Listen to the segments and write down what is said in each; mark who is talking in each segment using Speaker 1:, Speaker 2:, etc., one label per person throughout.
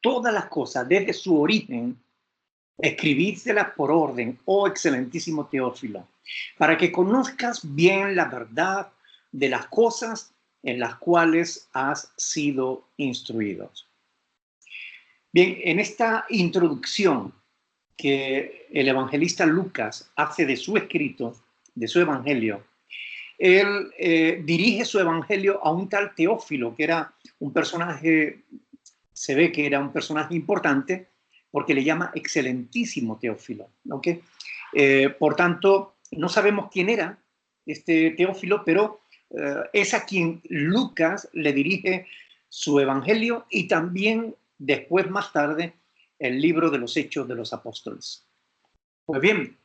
Speaker 1: todas las cosas desde su origen, escribírselas por orden, oh excelentísimo Teófilo, para que conozcas bien la verdad de las cosas en las cuales has sido instruido. Bien, en esta introducción que el evangelista Lucas hace de su escrito, de su evangelio, él dirige su evangelio a un tal Teófilo, que era un personaje, se ve que era un personaje importante, porque le llama excelentísimo Teófilo. ¿Okay? Por tanto, no sabemos quién era este Teófilo, pero es a quien Lucas le dirige su evangelio y también después, más tarde, el libro de los Hechos de los Apóstoles. Pues bien,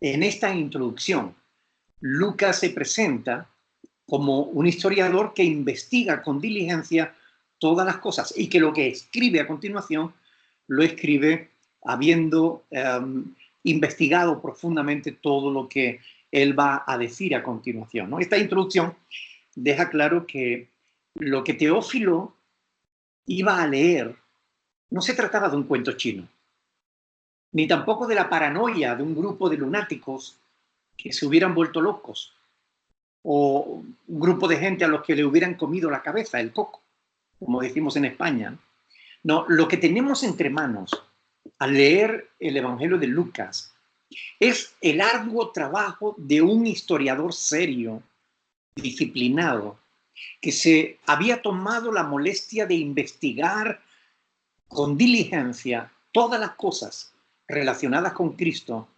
Speaker 1: en esta introducción, Lucas se presenta como un historiador que investiga con diligencia todas las cosas y que lo que escribe a continuación lo escribe habiendo investigado profundamente todo lo que él va a decir a continuación, ¿no? Esta introducción deja claro que lo que Teófilo iba a leer no se trataba de un cuento chino, ni tampoco de la paranoia de un grupo de lunáticos que se hubieran vuelto locos, o un grupo de gente a los que le hubieran comido la cabeza, el coco, como decimos en España. No, lo que tenemos entre manos al leer el Evangelio de Lucas es el arduo trabajo de un historiador serio, disciplinado, que se había tomado la molestia de investigar con diligencia todas las cosas relacionadas con Cristo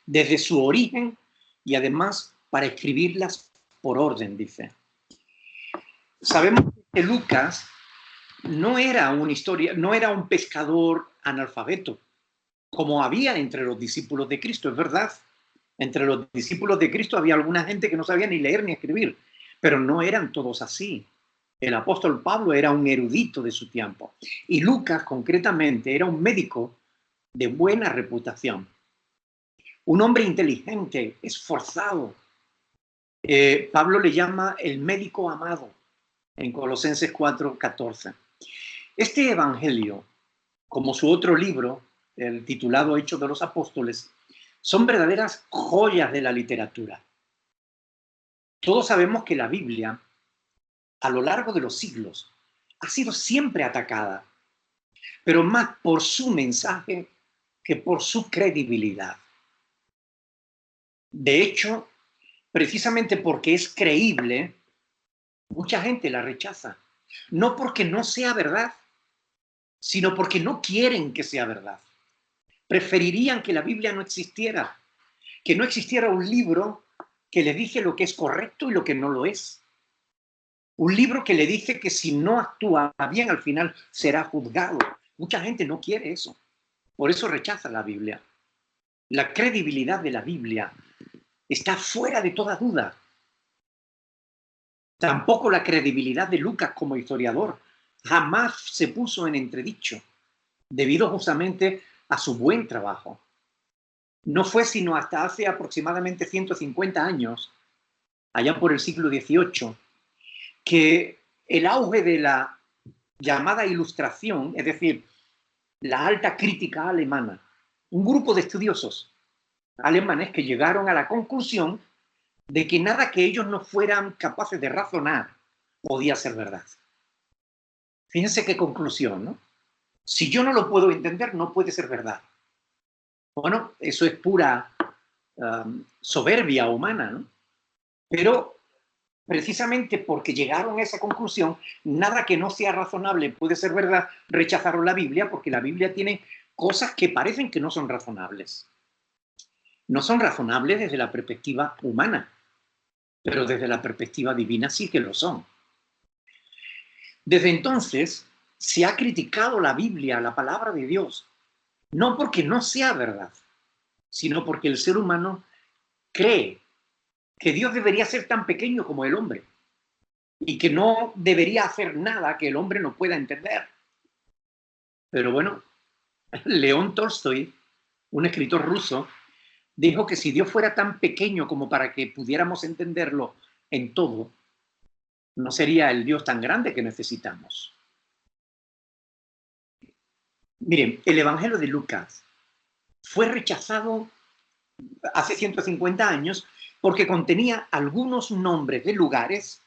Speaker 1: desde su origen y además para escribirlas por orden, dice. Sabemos que Lucas no era un pescador analfabeto, como había entre los discípulos de Cristo, es verdad. Entre los discípulos de Cristo había alguna gente que no sabía ni leer ni escribir, pero no eran todos así. El apóstol Pablo era un erudito de su tiempo y Lucas concretamente era un médico de buena reputación, un hombre inteligente, esforzado. Pablo le llama el médico amado en Colosenses 4:14. Este evangelio, como su otro libro, el titulado Hechos de los Apóstoles, son verdaderas joyas de la literatura. Todos sabemos que la Biblia, a lo largo de los siglos, ha sido siempre atacada, pero más por su mensaje que por su credibilidad. De hecho, precisamente porque es creíble, mucha gente la rechaza. No porque no sea verdad, sino porque no quieren que sea verdad. Preferirían que la Biblia no existiera, que no existiera un libro que le dice lo que es correcto y lo que no lo es. Un libro que le dice que si no actúa bien al final será juzgado. Mucha gente no quiere eso. Por eso rechaza la Biblia. La credibilidad de la Biblia está fuera de toda duda. Tampoco la credibilidad de Lucas como historiador jamás se puso en entredicho, debido justamente a su buen trabajo. No fue sino hasta hace aproximadamente 150 años, allá por el siglo XVIII, que el auge de la llamada Ilustración, es decir, la alta crítica alemana, un grupo de estudiosos alemanes que llegaron a la conclusión de que nada que ellos no fueran capaces de razonar podía ser verdad. Fíjense qué conclusión, ¿no? Si yo no lo puedo entender, no puede ser verdad. Bueno, eso es pura soberbia humana, ¿no? Pero precisamente porque llegaron a esa conclusión, nada que no sea razonable puede ser verdad, rechazaron la Biblia porque la Biblia tiene cosas que parecen que no son razonables. No son razonables desde la perspectiva humana, pero desde la perspectiva divina sí que lo son. Desde entonces se ha criticado la Biblia, la palabra de Dios, no porque no sea verdad, sino porque el ser humano cree que Dios debería ser tan pequeño como el hombre y que no debería hacer nada que el hombre no pueda entender. Pero bueno, León Tolstoy, un escritor ruso, dijo que si Dios fuera tan pequeño como para que pudiéramos entenderlo en todo, no sería el Dios tan grande que necesitamos. Miren, el Evangelio de Lucas fue rechazado hace 150 años porque contenía algunos nombres de lugares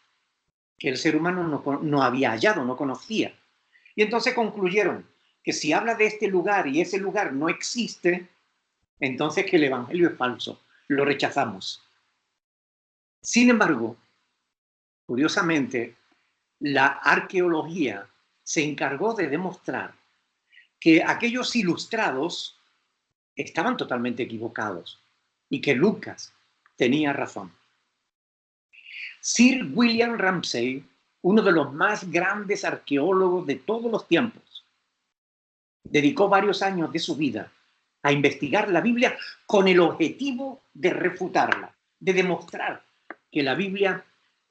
Speaker 1: que el ser humano no había hallado, no conocía. Y entonces concluyeron que si habla de este lugar y ese lugar no existe, entonces que el Evangelio es falso, lo rechazamos. Sin embargo, curiosamente, la arqueología se encargó de demostrar que aquellos ilustrados estaban totalmente equivocados y que Lucas tenía razón. Sir William Ramsay, uno de los más grandes arqueólogos de todos los tiempos, dedicó varios años de su vida a investigar la Biblia con el objetivo de refutarla, de demostrar que la Biblia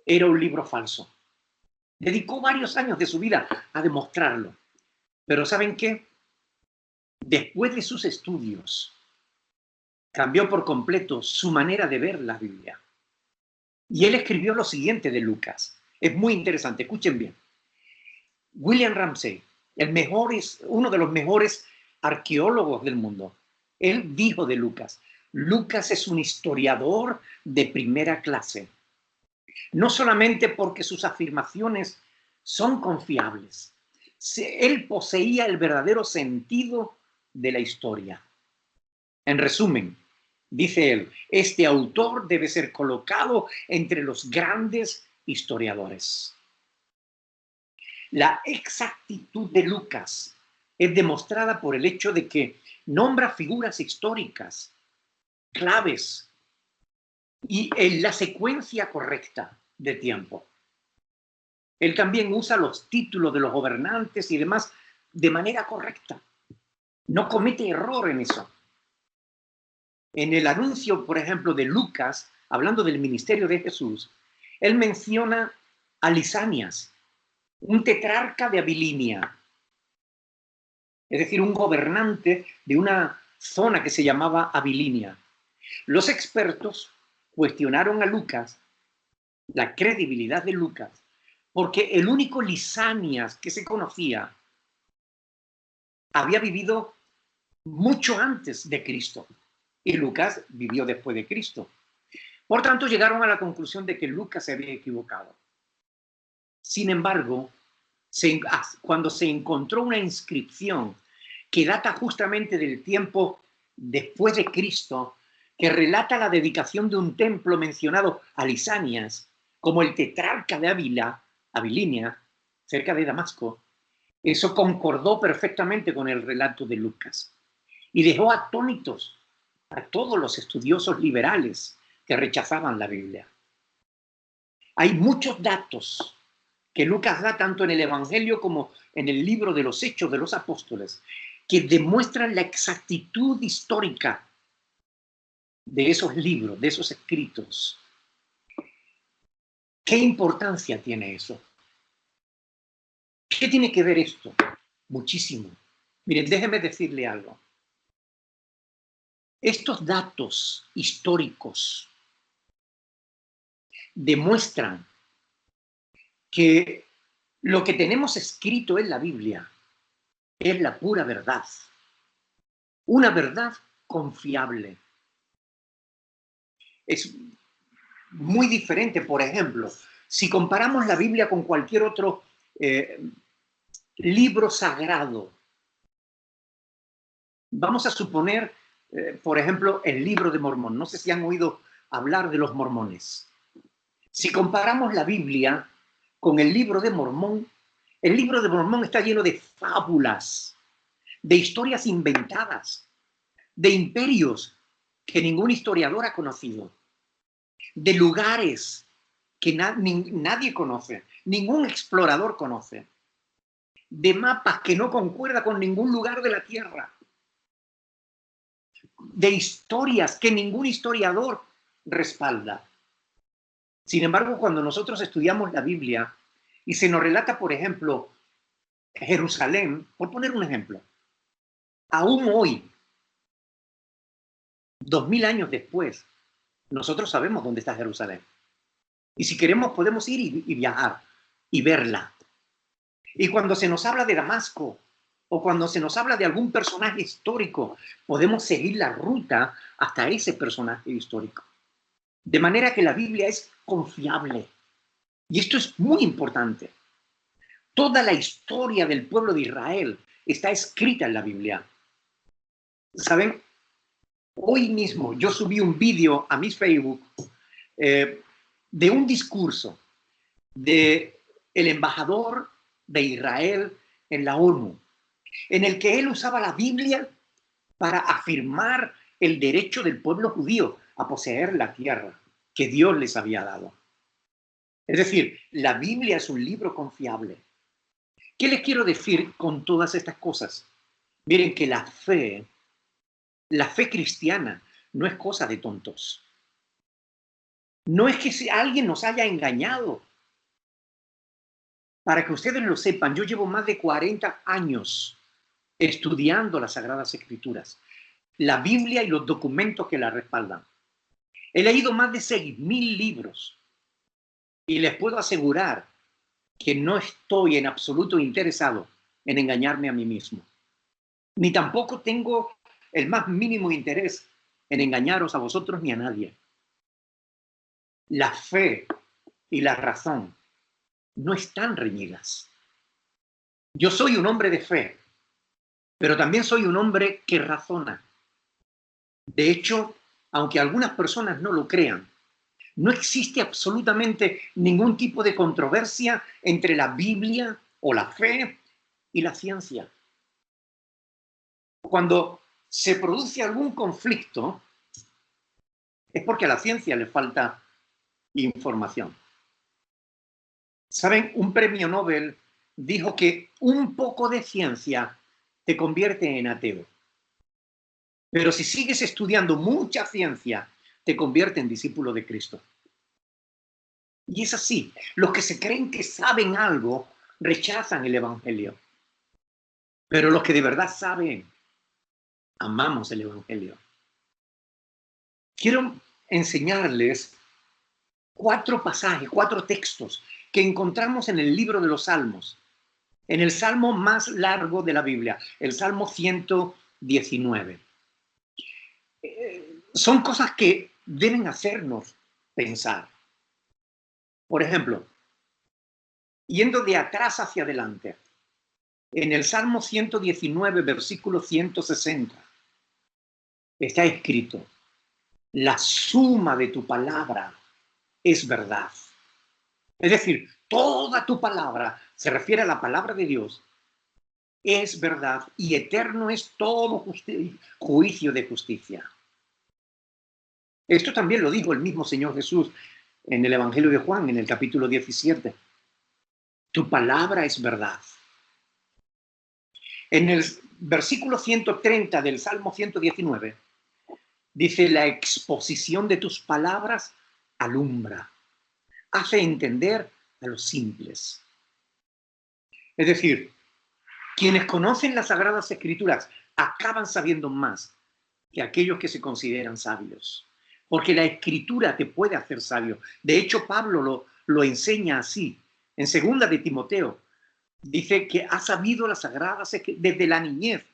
Speaker 1: era un libro falso. Dedicó varios años de su vida a demostrarlo. Pero ¿saben qué? Después de sus estudios, cambió por completo su manera de ver la Biblia. Y él escribió lo siguiente de Lucas. Es muy interesante, escuchen bien. William Ramsay, uno de los mejores arqueólogos del mundo, él dijo de Lucas: Lucas es un historiador de primera clase. No solamente porque sus afirmaciones son confiables, él poseía el verdadero sentido de la historia. En resumen, dice él, este autor debe ser colocado entre los grandes historiadores. La exactitud de Lucas es demostrada por el hecho de que nombra figuras históricas, claves, y en la secuencia correcta de tiempo. Él también usa los títulos de los gobernantes y demás de manera correcta. No comete error en eso. En el anuncio, por ejemplo, de Lucas, hablando del ministerio de Jesús, él menciona a Lisanias, un tetrarca de Abilinia, es decir, un gobernante de una zona que se llamaba Abilinia. Los expertos cuestionaron a Lucas, la credibilidad de Lucas, porque el único Lisanias que se conocía había vivido mucho antes de Cristo y Lucas vivió después de Cristo. Por tanto, llegaron a la conclusión de que Lucas se había equivocado. Sin embargo, cuando se encontró una inscripción que data justamente del tiempo después de Cristo, que relata la dedicación de un templo mencionado a Lisanias como el tetrarca de Abilinia, cerca de Damasco, eso concordó perfectamente con el relato de Lucas y dejó atónitos a todos los estudiosos liberales que rechazaban la Biblia. Hay muchos datos que Lucas da tanto en el Evangelio como en el libro de los Hechos de los Apóstoles, que demuestran la exactitud histórica de esos libros, de esos escritos. ¿Qué importancia tiene eso? ¿Qué tiene que ver esto? Muchísimo. Miren, déjeme decirle algo. Estos datos históricos demuestran que lo que tenemos escrito en la Biblia es la pura verdad. Una verdad confiable. Es muy diferente, por ejemplo, si comparamos la Biblia con cualquier otro libro sagrado. Vamos a suponer, por ejemplo, el libro de Mormón. No sé si han oído hablar de los mormones. Si comparamos la Biblia con el libro de Mormón está lleno de fábulas, de historias inventadas, de imperios que ningún historiador ha conocido, de lugares que nadie conoce, ningún explorador conoce, de mapas que no concuerdan con ningún lugar de la Tierra, de historias que ningún historiador respalda. Sin embargo, cuando nosotros estudiamos la Biblia y se nos relata, por ejemplo, Jerusalén, por poner un ejemplo, aún hoy, 2000 años después, nosotros sabemos dónde está Jerusalén. Y si queremos podemos ir y viajar y verla. Y cuando se nos habla de Damasco o cuando se nos habla de algún personaje histórico, podemos seguir la ruta hasta ese personaje histórico. De manera que la Biblia es confiable. Y esto es muy importante. Toda la historia del pueblo de Israel está escrita en la Biblia. ¿Saben? Hoy mismo yo subí un vídeo a mi Facebook de un discurso del embajador de Israel en la ONU, en el que él usaba la Biblia para afirmar el derecho del pueblo judío a poseer la tierra que Dios les había dado. Es decir, la Biblia es un libro confiable. ¿Qué les quiero decir con todas estas cosas? Miren que la fe cristiana no es cosa de tontos. No es que si alguien nos haya engañado. Para que ustedes lo sepan, yo llevo más de 40 años estudiando las Sagradas Escrituras, la Biblia y los documentos que la respaldan. He leído más de 6.000 libros y les puedo asegurar que no estoy en absoluto interesado en engañarme a mí mismo. Ni tampoco tengo el más mínimo interés en engañaros a vosotros ni a nadie. La fe y la razón no están reñidas. Yo soy un hombre de fe, pero también soy un hombre que razona. De hecho, aunque algunas personas no lo crean, no existe absolutamente ningún tipo de controversia entre la Biblia o la fe y la ciencia. Cuando se produce algún conflicto, es porque a la ciencia le falta información. ¿Saben? Un premio Nobel dijo que un poco de ciencia te convierte en ateo. Pero si sigues estudiando mucha ciencia, te convierte en discípulo de Cristo. Y es así. Los que se creen que saben algo rechazan el Evangelio. Pero los que de verdad saben, amamos el Evangelio. Quiero enseñarles 4 pasajes, 4 textos que encontramos en el libro de los Salmos, en el salmo más largo de la Biblia, el Salmo 119. Son cosas que deben hacernos pensar. Por ejemplo, yendo de atrás hacia adelante, en el Salmo 119, versículo 160, está escrito: la suma de tu palabra es verdad. Es decir, toda tu palabra, se refiere a la palabra de Dios, es verdad y eterno es todo juicio de justicia. Esto también lo dijo el mismo Señor Jesús en el Evangelio de Juan, en el capítulo 17. Tu palabra es verdad. En el versículo 130 del Salmo 119, dice: la exposición de tus palabras alumbra, hace entender a los simples. Es decir, quienes conocen las Sagradas Escrituras acaban sabiendo más que aquellos que se consideran sabios. Porque la Escritura te puede hacer sabio. De hecho, Pablo lo enseña así. En 2 de Timoteo, dice que ha sabido las Sagradas Escrituras desde la niñez.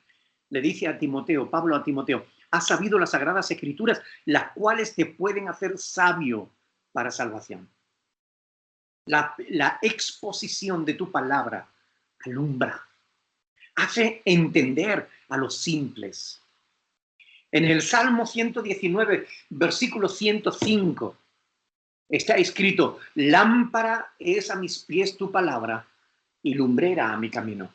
Speaker 1: Le dice a Timoteo, Pablo a Timoteo, has sabido las Sagradas Escrituras, las cuales te pueden hacer sabio para salvación. La exposición de tu palabra alumbra, hace entender a los simples. En el Salmo 119, versículo 105, está escrito: lámpara es a mis pies tu palabra y lumbrera a mi camino.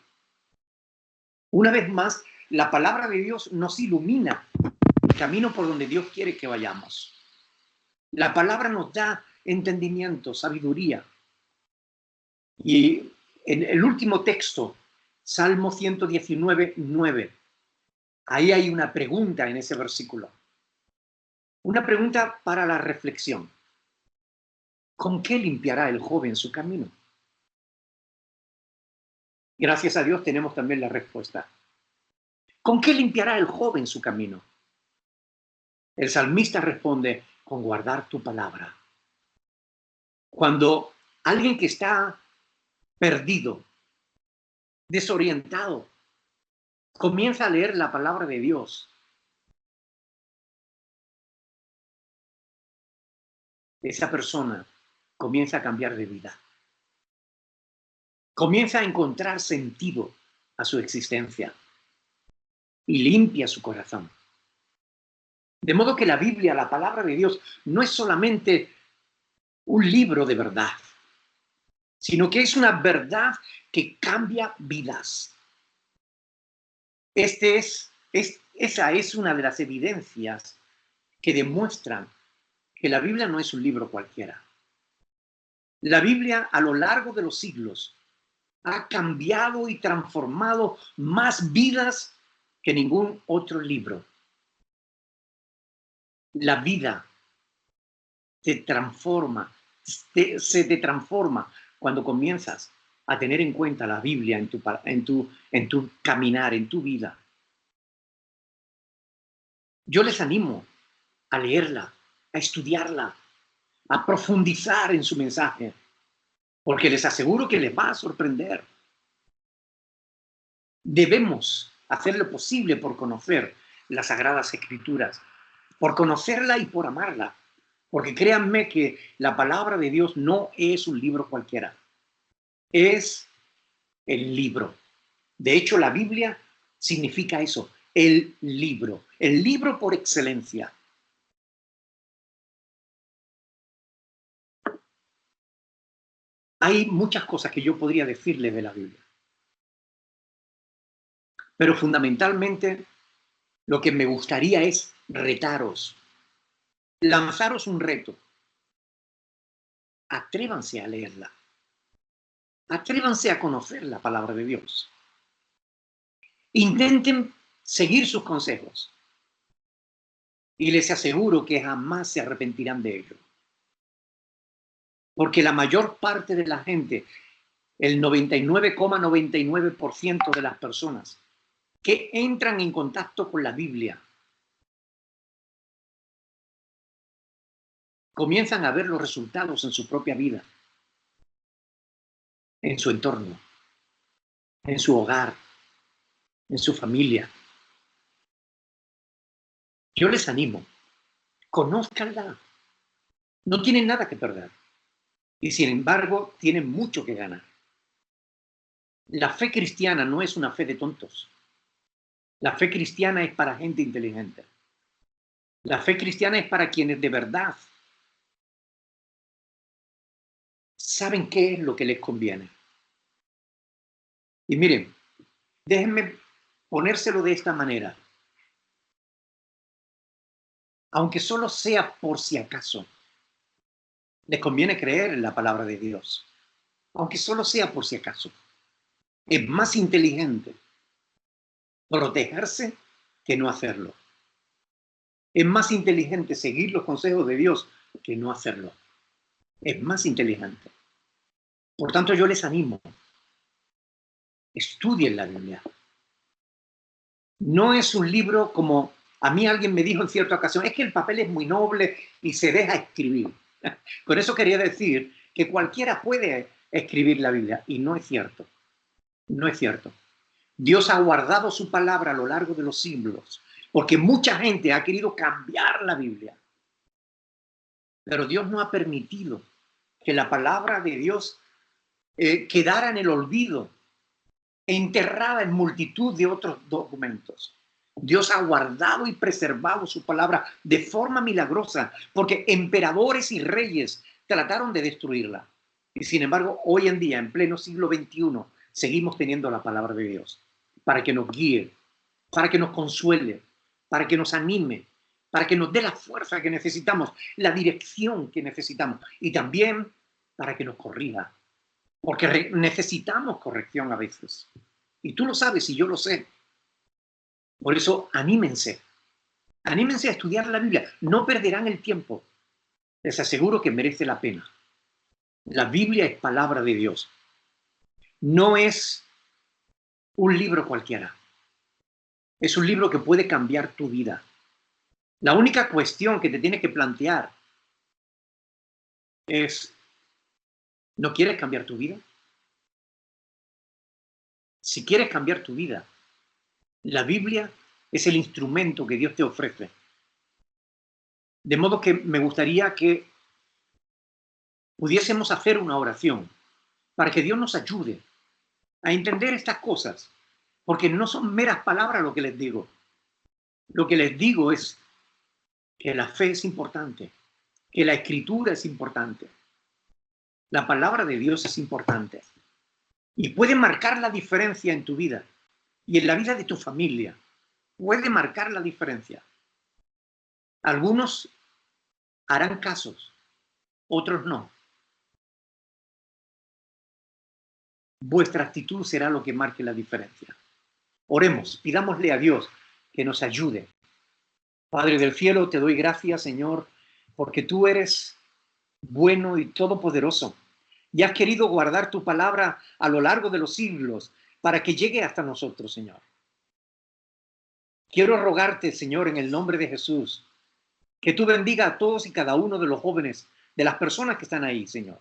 Speaker 1: Una vez más, la palabra de Dios nos ilumina el camino por donde Dios quiere que vayamos. La palabra nos da entendimiento, sabiduría. Y en el último texto, Salmo 119, 9, ahí hay una pregunta en ese versículo. Una pregunta para la reflexión. ¿Con qué limpiará el joven su camino? Gracias a Dios tenemos también la respuesta. ¿Con qué limpiará el joven su camino? El salmista responde: con guardar tu palabra. Cuando alguien que está perdido, desorientado, comienza a leer la palabra de Dios, esa persona comienza a cambiar de vida. Comienza a encontrar sentido a su existencia y limpia su corazón. De modo que la Biblia, la palabra de Dios, no es solamente un libro de verdad, sino que es una verdad que cambia vidas. Esa es una de las evidencias que demuestran que la Biblia no es un libro cualquiera. La Biblia, a lo largo de los siglos, ha cambiado y transformado más vidas que ningún otro libro. La vida se transforma, se te transforma cuando comienzas a tener en cuenta la Biblia en tu caminar, en tu vida. Yo les animo a leerla, a estudiarla, a profundizar en su mensaje, porque les aseguro que les va a sorprender. Debemos hacer lo posible por conocer las Sagradas Escrituras, por conocerla y por amarla, porque créanme que la palabra de Dios no es un libro cualquiera, es el libro. De hecho, la Biblia significa eso, el libro por excelencia. Hay muchas cosas que yo podría decirles de la Biblia, pero fundamentalmente lo que me gustaría es retaros, lanzaros un reto. Atrévanse a leerla. Atrévanse a conocer la palabra de Dios. Intenten seguir sus consejos y les aseguro que jamás se arrepentirán de ello. Porque la mayor parte de la gente, el 99,99% de las personas que entran en contacto con la Biblia, comienzan a ver los resultados en su propia vida, en su entorno, en su hogar, en su familia. Yo les animo, conózcanla. No tienen nada que perder y sin embargo tienen mucho que ganar. La fe cristiana no es una fe de tontos. La fe cristiana es para gente inteligente. La fe cristiana es para quienes de verdad saben qué es lo que les conviene. Y miren, déjenme ponérselo de esta manera. Aunque solo sea por si acaso, les conviene creer en la palabra de Dios. Aunque solo sea por si acaso. Es más inteligente protegerse que no hacerlo. Es más inteligente seguir los consejos de Dios que no hacerlo. Es más inteligente. Por tanto, yo les animo. Estudien la Biblia. No es un libro como a mí alguien me dijo en cierta ocasión, es que el papel es muy noble y se deja escribir. Con eso quería decir que cualquiera puede escribir la Biblia y no es cierto. No es cierto. Dios ha guardado su palabra a lo largo de los siglos porque mucha gente ha querido cambiar la Biblia. Pero Dios no ha permitido que la palabra de Dios quedara en el olvido, enterrada en multitud de otros documentos. Dios ha guardado y preservado su palabra de forma milagrosa, porque emperadores y reyes trataron de destruirla. Y sin embargo, hoy en día, en pleno siglo XXI, seguimos teniendo la palabra de Dios para que nos guíe, para que nos consuele, para que nos anime, para que nos dé la fuerza que necesitamos, la dirección que necesitamos y también para que nos corrija, porque necesitamos corrección a veces. Y tú lo sabes y yo lo sé. Por eso, anímense. Anímense a estudiar la Biblia. No perderán el tiempo. Les aseguro que merece la pena. La Biblia es palabra de Dios. No es un libro cualquiera. Es un libro que puede cambiar tu vida. La única cuestión que te tienes que plantear es, ¿no quieres cambiar tu vida? Si quieres cambiar tu vida, La Biblia es el instrumento que Dios te ofrece. De modo que me gustaría que pudiésemos hacer una oración para que Dios nos ayude a entender estas cosas, porque no son meras palabras lo que les digo. Lo que les digo es que la fe es importante, que la escritura es importante, la palabra de Dios es importante y puede marcar la diferencia en tu vida y en la vida de tu familia. Puede marcar la diferencia. Algunos harán casos, otros no. Vuestra actitud será lo que marque la diferencia. Oremos, pidámosle a Dios que nos ayude. Padre del cielo, te doy gracias, Señor, porque tú eres bueno y todopoderoso y has querido guardar tu palabra a lo largo de los siglos para que llegue hasta nosotros, Señor. Quiero rogarte, Señor, en el nombre de Jesús, que tú bendiga a todos y cada uno de los jóvenes, de las personas que están ahí, Señor.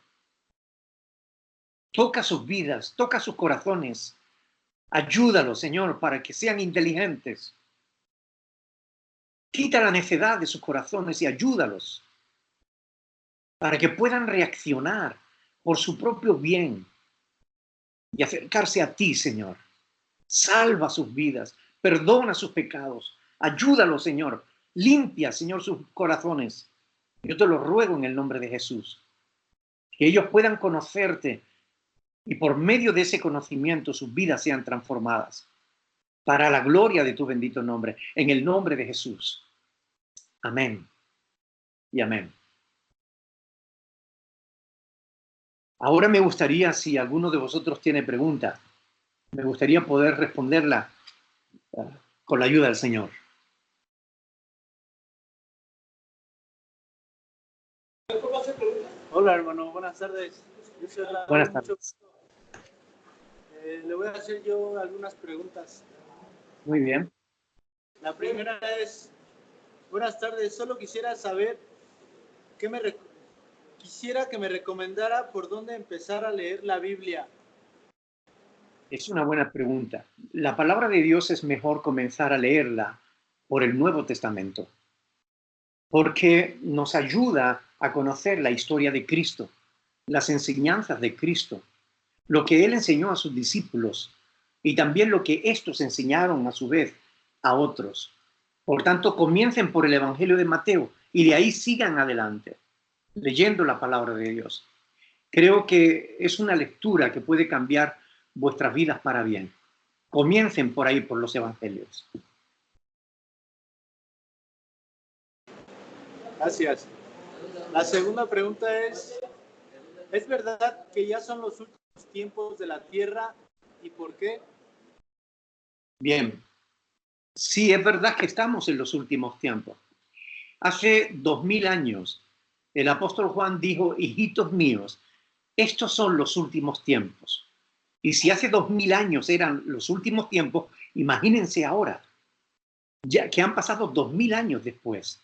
Speaker 1: Toca sus vidas, toca sus corazones. Ayúdalos, Señor, para que sean inteligentes. Quita la necedad de sus corazones y ayúdalos para que puedan reaccionar por su propio bien y acercarse a ti, Señor. Salva sus vidas, perdona sus pecados, ayúdalos, Señor. Limpia, Señor, sus corazones. Yo te lo ruego en el nombre de Jesús. Que ellos puedan conocerte y por medio de ese conocimiento sus vidas sean transformadas. Para la gloria de tu bendito nombre, en el nombre de Jesús. Amén y amén. Ahora me gustaría, si alguno de vosotros tiene pregunta, me gustaría poder responderla con la ayuda del Señor.
Speaker 2: Hola hermano, buenas tardes. Yo soy Raúl,
Speaker 1: Buenas tardes.
Speaker 2: le voy a hacer yo algunas preguntas.
Speaker 1: Muy bien.
Speaker 2: La primera es, buenas tardes, solo quisiera saber quisiera que me recomendara por dónde empezar a leer la Biblia.
Speaker 1: Es una buena pregunta. La palabra de Dios es mejor comenzar a leerla por el Nuevo Testamento, porque nos ayuda a conocer la historia de Cristo, las enseñanzas de Cristo, lo que Él enseñó a sus discípulos y también lo que estos enseñaron a su vez a otros. Por tanto, comiencen por el Evangelio de Mateo y de ahí sigan adelante, leyendo la palabra de Dios. Creo que es una lectura que puede cambiar vuestras vidas para bien. Comiencen por ahí, por los evangelios.
Speaker 2: Gracias. La segunda pregunta ¿es verdad que ya son los últimos tiempos de la tierra y por qué?
Speaker 1: Bien, sí, es verdad que estamos en los últimos tiempos. Hace 2000 años, el apóstol Juan dijo, hijitos míos, estos son los últimos tiempos. Y si hace 2000 años eran los últimos tiempos, imagínense ahora, ya que han pasado 2000 años después.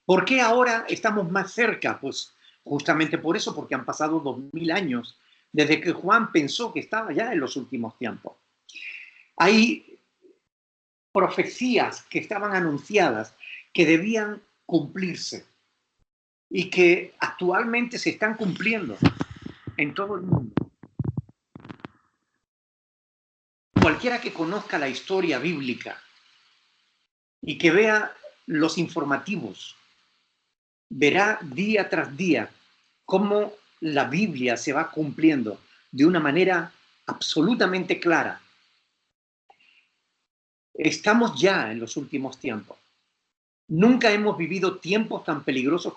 Speaker 1: ¿Por qué ahora estamos más cerca? Pues justamente por eso, porque han pasado 2000 años desde que Juan pensó que estaba ya en los últimos tiempos. Hay profecías que estaban anunciadas que debían cumplirse y que actualmente se están cumpliendo en todo el mundo. Cualquiera que conozca la historia bíblica y que vea los informativos, verá día tras día cómo la Biblia se va cumpliendo de una manera absolutamente clara. Estamos ya en los últimos tiempos. Nunca hemos vivido tiempos tan peligrosos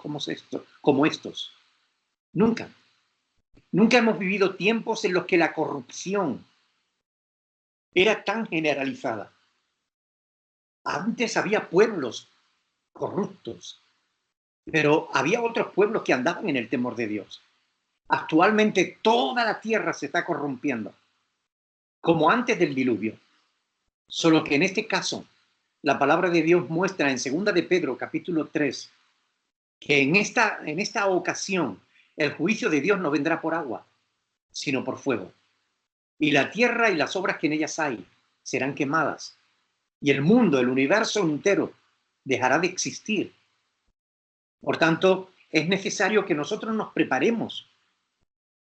Speaker 1: como estos. Nunca. Nunca hemos vivido tiempos en los que la corrupción era tan generalizada. Antes había pueblos corruptos, pero había otros pueblos que andaban en el temor de Dios. Actualmente toda la tierra se está corrompiendo, como antes del diluvio. Solo que en este caso, la palabra de Dios muestra en 2 de Pedro, capítulo 3, que en esta ocasión el juicio de Dios no vendrá por agua, sino por fuego. Y la tierra y las obras que en ellas hay serán quemadas. y el mundo, el universo entero, dejará de existir. Por tanto, es necesario que nosotros nos preparemos,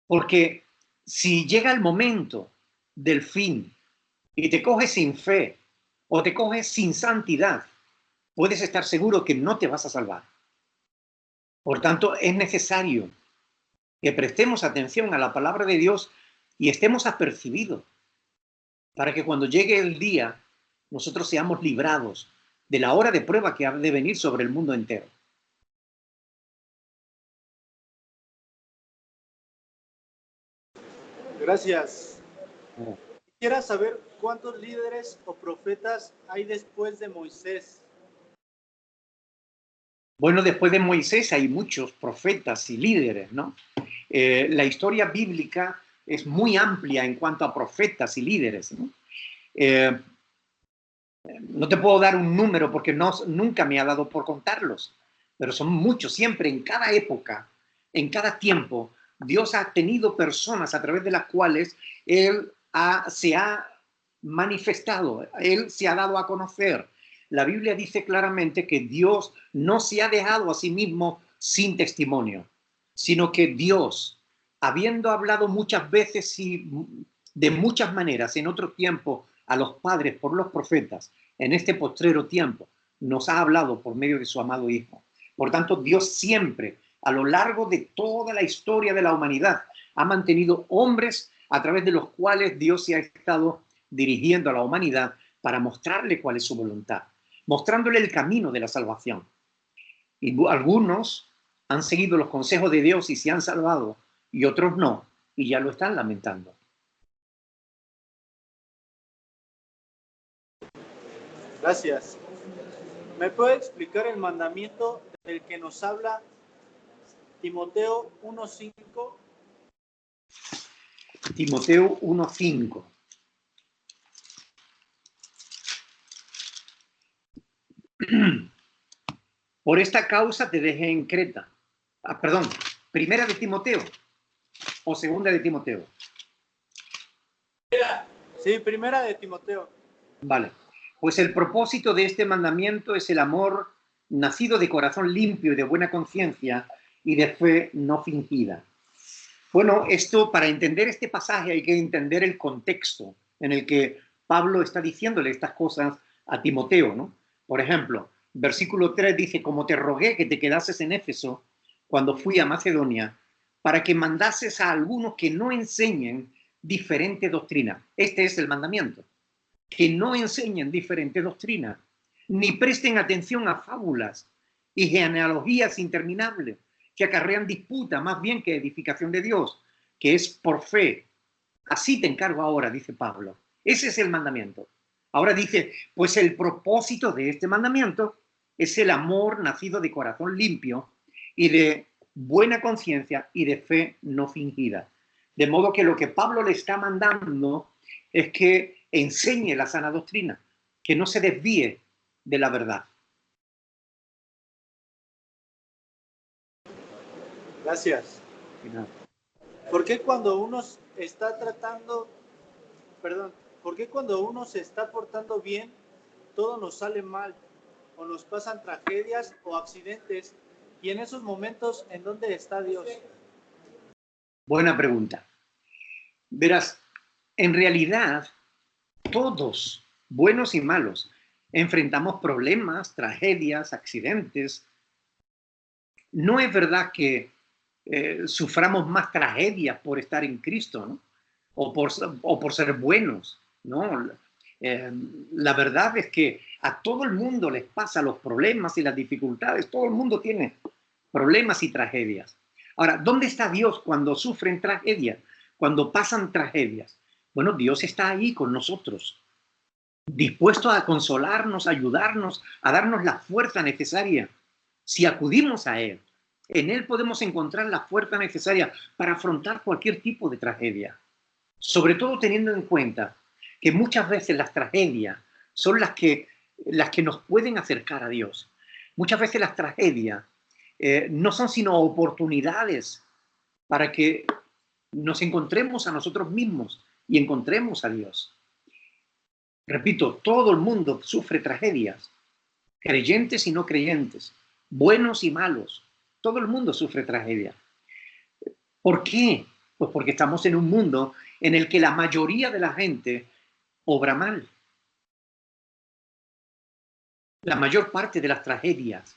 Speaker 1: porque si llega el momento del fin y te coges sin fe o te coges sin santidad, puedes estar seguro que no te vas a salvar. Por tanto, es necesario que prestemos atención a la palabra de Dios y estemos apercibidos para que cuando llegue el día nosotros seamos librados de la hora de prueba que ha de venir sobre el mundo entero.
Speaker 2: Gracias. Quisiera saber cuántos líderes o profetas hay después de Moisés.
Speaker 1: Bueno, después de Moisés hay muchos profetas y líderes, ¿no? La historia bíblica es muy amplia en cuanto a profetas y líderes, ¿no? No te puedo dar un número porque nunca me ha dado por contarlos, pero son muchos, siempre, en cada época, en cada tiempo, Dios ha tenido personas a través de las cuales Él se ha manifestado, Él se ha dado a conocer. La Biblia dice claramente que Dios no se ha dejado a sí mismo sin testimonio, sino que Dios, habiendo hablado muchas veces y de muchas maneras en otro tiempo a los padres por los profetas, en este postrero tiempo nos ha hablado por medio de su amado Hijo. Por tanto, Dios siempre, a lo largo de toda la historia de la humanidad, ha mantenido hombres a través de los cuales Dios se ha estado dirigiendo a la humanidad para mostrarle cuál es su voluntad, mostrándole el camino de la salvación. Y algunos han seguido los consejos de Dios y se han salvado, y otros no, y ya lo están lamentando.
Speaker 2: Gracias. ¿Me puede explicar el mandamiento del que nos habla Timoteo 1:5?
Speaker 1: Timoteo 1:5. Por esta causa te dejé en Creta. Perdón, primera de Timoteo o segunda de Timoteo.
Speaker 2: Sí, primera de Timoteo.
Speaker 1: Vale. Pues el propósito de este mandamiento es el amor nacido de corazón limpio y de buena conciencia y de fe no fingida. Bueno, para entender este pasaje hay que entender el contexto en el que Pablo está diciéndole estas cosas a Timoteo, ¿no? Por ejemplo, versículo 3 dice, como te rogué que te quedases en Éfeso cuando fui a Macedonia, para que mandases a algunos que no enseñen diferente doctrina. Este es el mandamiento, que no enseñen diferente doctrina, ni presten atención a fábulas y genealogías interminables que acarrean disputa más bien que edificación de Dios, que es por fe. Así te encargo ahora, dice Pablo. Ese es el mandamiento. Ahora dice, pues el propósito de este mandamiento es el amor nacido de corazón limpio y de buena conciencia y de fe no fingida. De modo que lo que Pablo le está mandando es que enseñe la sana doctrina, que no se desvíe de la verdad.
Speaker 2: Gracias. ¿Por qué cuando uno está tratando, perdón, por qué cuando uno se está portando bien, todo nos sale mal, o nos pasan tragedias o accidentes, y en esos momentos, ¿en dónde está Dios?
Speaker 1: Buena pregunta. Verás, en realidad, todos, buenos y malos, enfrentamos problemas, tragedias, accidentes. No es verdad que suframos más tragedias por estar en Cristo, ¿no? O por ser buenos, ¿no? La verdad es que a todo el mundo les pasa los problemas y las dificultades. Todo el mundo tiene problemas y tragedias. Ahora, ¿dónde está Dios cuando sufren tragedias? Cuando pasan tragedias. Bueno, Dios está ahí con nosotros, dispuesto a consolarnos, a ayudarnos, a darnos la fuerza necesaria. Si acudimos a Él, en Él podemos encontrar la fuerza necesaria para afrontar cualquier tipo de tragedia. Sobre todo teniendo en cuenta que muchas veces las tragedias son las que nos pueden acercar a Dios. Muchas veces las tragedias no son sino oportunidades para que nos encontremos a nosotros mismos y encontremos a Dios. Repito, todo el mundo sufre tragedias, creyentes y no creyentes, buenos y malos. Todo el mundo sufre tragedias. ¿Por qué? Pues porque estamos en un mundo en el que la mayoría de la gente obra mal. La mayor parte de las tragedias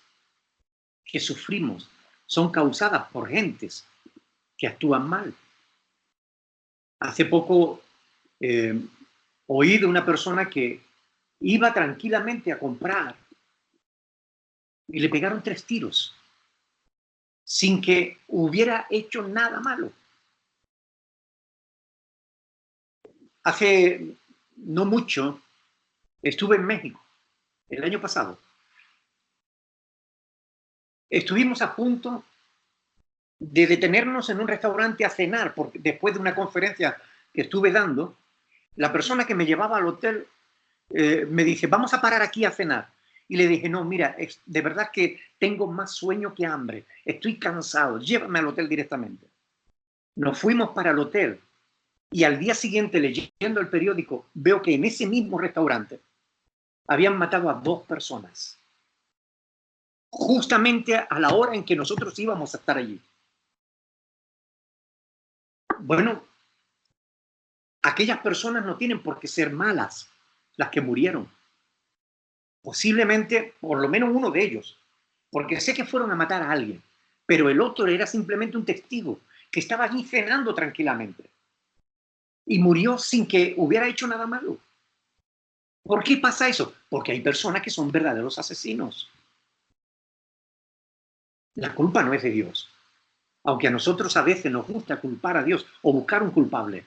Speaker 1: que sufrimos son causadas por gentes que actúan mal. Hace poco oí de una persona que iba tranquilamente a comprar y le pegaron 3 tiros sin que hubiera hecho nada malo. Hace no mucho estuve en México, el año pasado. Estuvimos a punto de detenernos en un restaurante a cenar, porque después de una conferencia que estuve dando, la persona que me llevaba al hotel me dice, vamos a parar aquí a cenar. Y le dije, no, mira, de verdad que tengo más sueño que hambre, estoy cansado, llévame al hotel directamente. Nos fuimos para el hotel y al día siguiente, leyendo el periódico, veo que en ese mismo restaurante habían matado a 2 personas, justamente a la hora en que nosotros íbamos a estar allí. Bueno, aquellas personas no tienen por qué ser malas, las que murieron. Posiblemente, por lo menos uno de ellos, porque sé que fueron a matar a alguien, pero el otro era simplemente un testigo que estaba allí cenando tranquilamente y murió sin que hubiera hecho nada malo. ¿Por qué pasa eso? Porque hay personas que son verdaderos asesinos. La culpa no es de Dios, aunque a nosotros a veces nos gusta culpar a Dios o buscar un culpable.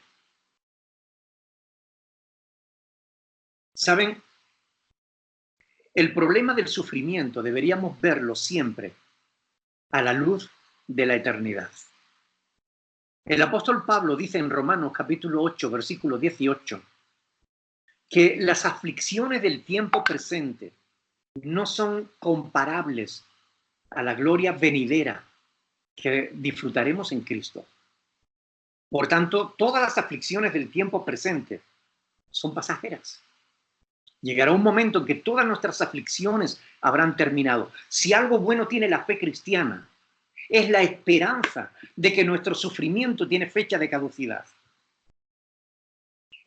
Speaker 1: ¿Saben? El problema del sufrimiento deberíamos verlo siempre a la luz de la eternidad. El apóstol Pablo dice en Romanos capítulo 8, versículo 18, que las aflicciones del tiempo presente no son comparables a la gloria venidera que disfrutaremos en Cristo. Por tanto, todas las aflicciones del tiempo presente son pasajeras. Llegará un momento en que todas nuestras aflicciones habrán terminado. Si algo bueno tiene la fe cristiana, es la esperanza de que nuestro sufrimiento tiene fecha de caducidad.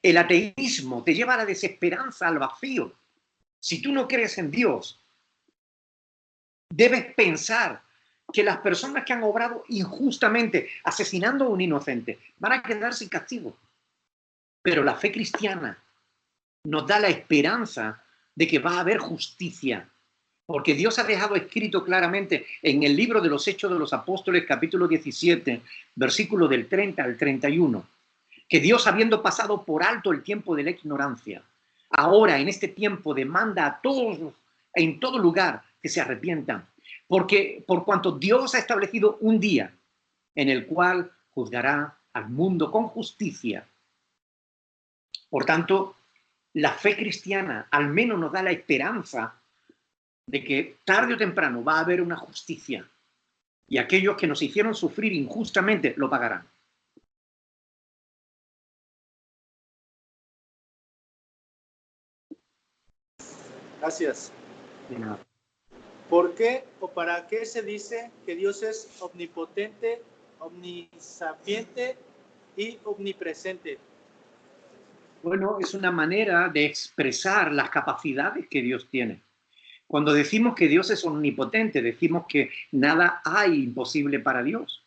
Speaker 1: El ateísmo te lleva a la desesperanza, al vacío. Si tú no crees en Dios, debes pensar que las personas que han obrado injustamente, asesinando a un inocente, van a quedar sin castigo. Pero la fe cristiana nos da la esperanza de que va a haber justicia, porque Dios ha dejado escrito claramente en el libro de los Hechos de los Apóstoles, capítulo 17, versículo del 30 al 31, que Dios, habiendo pasado por alto el tiempo de la ignorancia, ahora en este tiempo demanda a todos, en todo lugar, que se arrepientan, porque por cuanto Dios ha establecido un día en el cual juzgará al mundo con justicia. Por tanto, la fe cristiana al menos nos da la esperanza de que tarde o temprano va a haber una justicia y aquellos que nos hicieron sufrir injustamente lo pagarán.
Speaker 2: Gracias.
Speaker 1: De nada.
Speaker 2: ¿Por qué o para qué se dice que Dios es omnipotente, omnisapiente y omnipresente?
Speaker 1: Bueno, es una manera de expresar las capacidades que Dios tiene. Cuando decimos que Dios es omnipotente, decimos que nada hay imposible para Dios.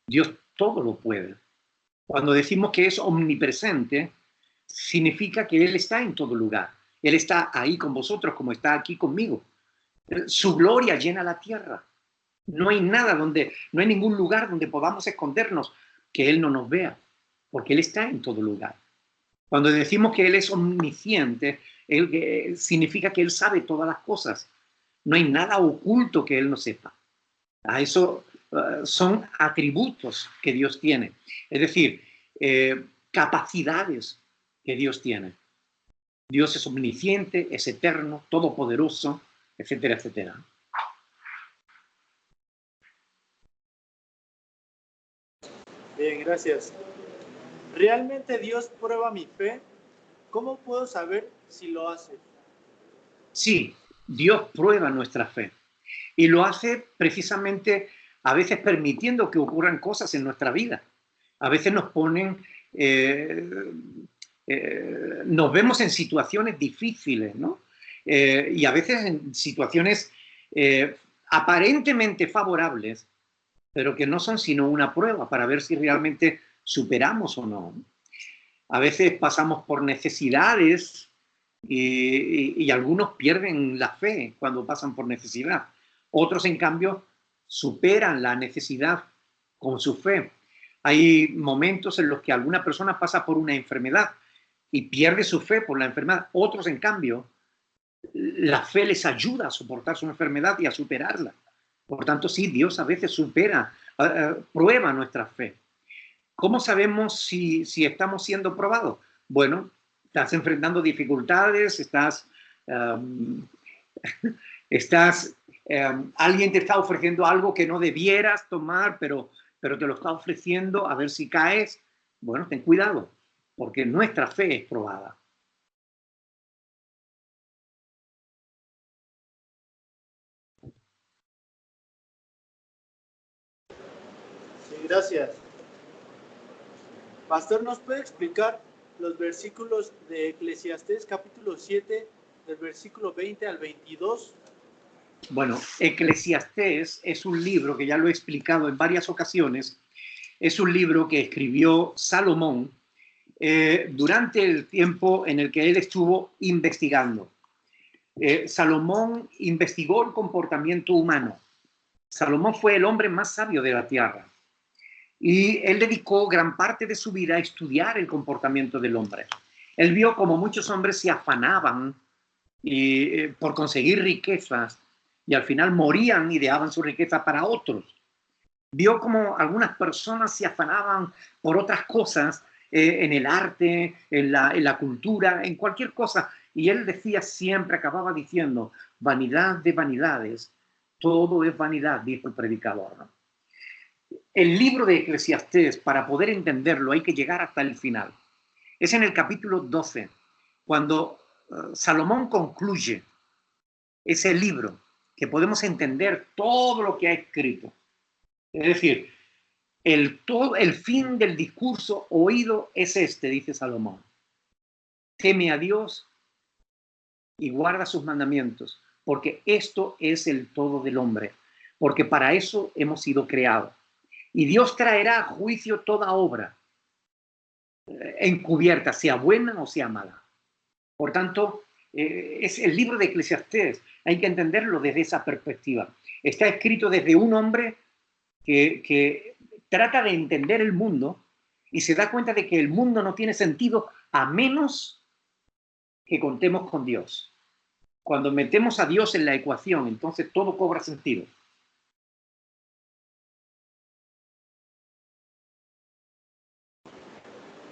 Speaker 1: Dios todo lo puede. Cuando decimos que es omnipresente, significa que Él está en todo lugar. Él está ahí con vosotros como está aquí conmigo. Su gloria llena la tierra. No hay nada no hay ningún lugar donde podamos escondernos que Él no nos vea, porque Él está en todo lugar. Cuando decimos que Él es omnisciente, significa que Él sabe todas las cosas. No hay nada oculto que Él no sepa. A eso son atributos que Dios tiene. Es decir, capacidades que Dios tiene. Dios es omnisciente, es eterno, todopoderoso, etcétera, etcétera.
Speaker 2: Bien, gracias. ¿Realmente Dios prueba mi fe? ¿cómo puedo saber si lo hace?
Speaker 1: Sí, Dios prueba nuestra fe y lo hace precisamente a veces permitiendo que ocurran cosas en nuestra vida. A veces nos ponen, nos vemos en situaciones difíciles, ¿no? Y a veces en situaciones aparentemente favorables, pero que no son sino una prueba para ver si realmente superamos o no. A veces pasamos por necesidades y algunos pierden la fe cuando pasan por necesidad. Otros, en cambio, superan la necesidad con su fe. Hay momentos en los que alguna persona pasa por una enfermedad y pierde su fe por la enfermedad. Otros, en cambio, la fe les ayuda a soportar su enfermedad y a superarla. Por tanto, sí, Dios a veces supera, prueba nuestra fe. ¿Cómo sabemos si estamos siendo probados? Bueno, estás enfrentando dificultades, alguien te está ofreciendo algo que no debieras tomar, pero te lo está ofreciendo a ver si caes. Bueno, ten cuidado, porque nuestra fe es probada.
Speaker 2: Sí, gracias. Pastor, ¿nos puede explicar los versículos de Eclesiastés capítulo 7, del versículo 20 al 22?
Speaker 1: Bueno, Eclesiastés es un libro que ya lo he explicado en varias ocasiones. Es un libro que escribió Salomón durante el tiempo en el que él estuvo investigando. Salomón investigó el comportamiento humano. Salomón fue el hombre más sabio de la tierra. Y él dedicó gran parte de su vida a estudiar el comportamiento del hombre. Él vio como muchos hombres se afanaban por conseguir riquezas y al final morían y dejaban su riqueza para otros. Vio como algunas personas se afanaban por otras cosas, en el arte, en la cultura, en cualquier cosa. Y él decía siempre, acababa diciendo, vanidad de vanidades, todo es vanidad, dijo el predicador, ¿no? El libro de Eclesiastés, para poder entenderlo, hay que llegar hasta el final. Es en el capítulo 12, cuando Salomón concluye ese libro, que podemos entender todo lo que ha escrito. Es decir, el fin del discurso oído es este, dice Salomón. Teme a Dios y guarda sus mandamientos, porque esto es el todo del hombre, porque para eso hemos sido creados. Y Dios traerá a juicio toda obra encubierta, sea buena o sea mala. Por tanto, es el libro de Eclesiastés. Hay que entenderlo desde esa perspectiva. Está escrito desde un hombre que trata de entender el mundo y se da cuenta de que el mundo no tiene sentido a menos que contemos con Dios. Cuando metemos a Dios en la ecuación, entonces todo cobra sentido.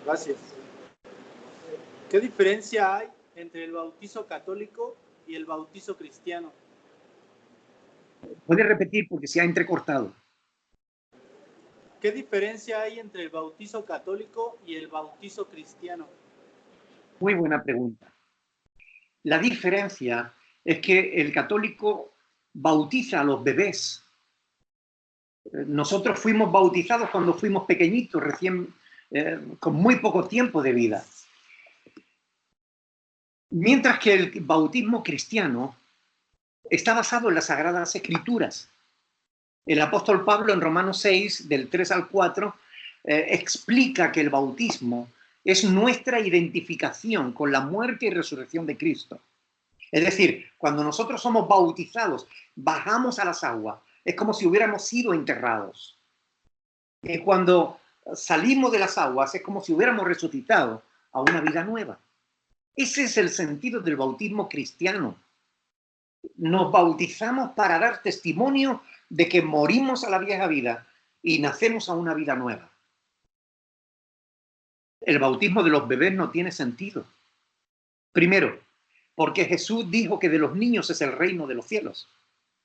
Speaker 2: Gracias. ¿Qué diferencia hay entre el bautizo católico y el bautizo cristiano?
Speaker 1: Puede repetir porque se ha entrecortado.
Speaker 2: ¿Qué diferencia hay entre el bautizo católico y el bautizo cristiano?
Speaker 1: Muy buena pregunta. La diferencia es que el católico bautiza a los bebés. Nosotros fuimos bautizados cuando fuimos pequeñitos, recién, con muy poco tiempo de vida. Mientras que el bautismo cristiano está basado en las Sagradas Escrituras. El apóstol Pablo en Romanos 6, del 3 al 4, explica que el bautismo es nuestra identificación con la muerte y resurrección de Cristo. Es decir, cuando nosotros somos bautizados, bajamos a las aguas, es como si hubiéramos sido enterrados. Y cuando salimos de las aguas, es como si hubiéramos resucitado a una vida nueva. Ese es el sentido del bautismo cristiano. Nos bautizamos para dar testimonio de que morimos a la vieja vida y nacemos a una vida nueva. El bautismo de los bebés no tiene sentido. Primero, porque Jesús dijo que de los niños es el reino de los cielos.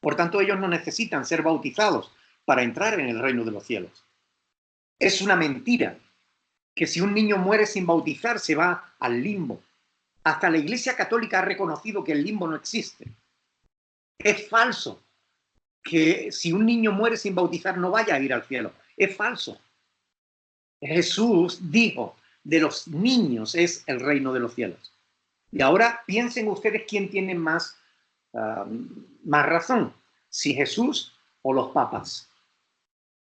Speaker 1: Por tanto, ellos no necesitan ser bautizados para entrar en el reino de los cielos. Es una mentira que si un niño muere sin bautizar se va al limbo. Hasta la Iglesia Católica ha reconocido que el limbo no existe. Es falso que si un niño muere sin bautizar no vaya a ir al cielo. Es falso. Jesús dijo, de los niños es el reino de los cielos. Y ahora piensen ustedes quién tiene más razón, si Jesús o los papas.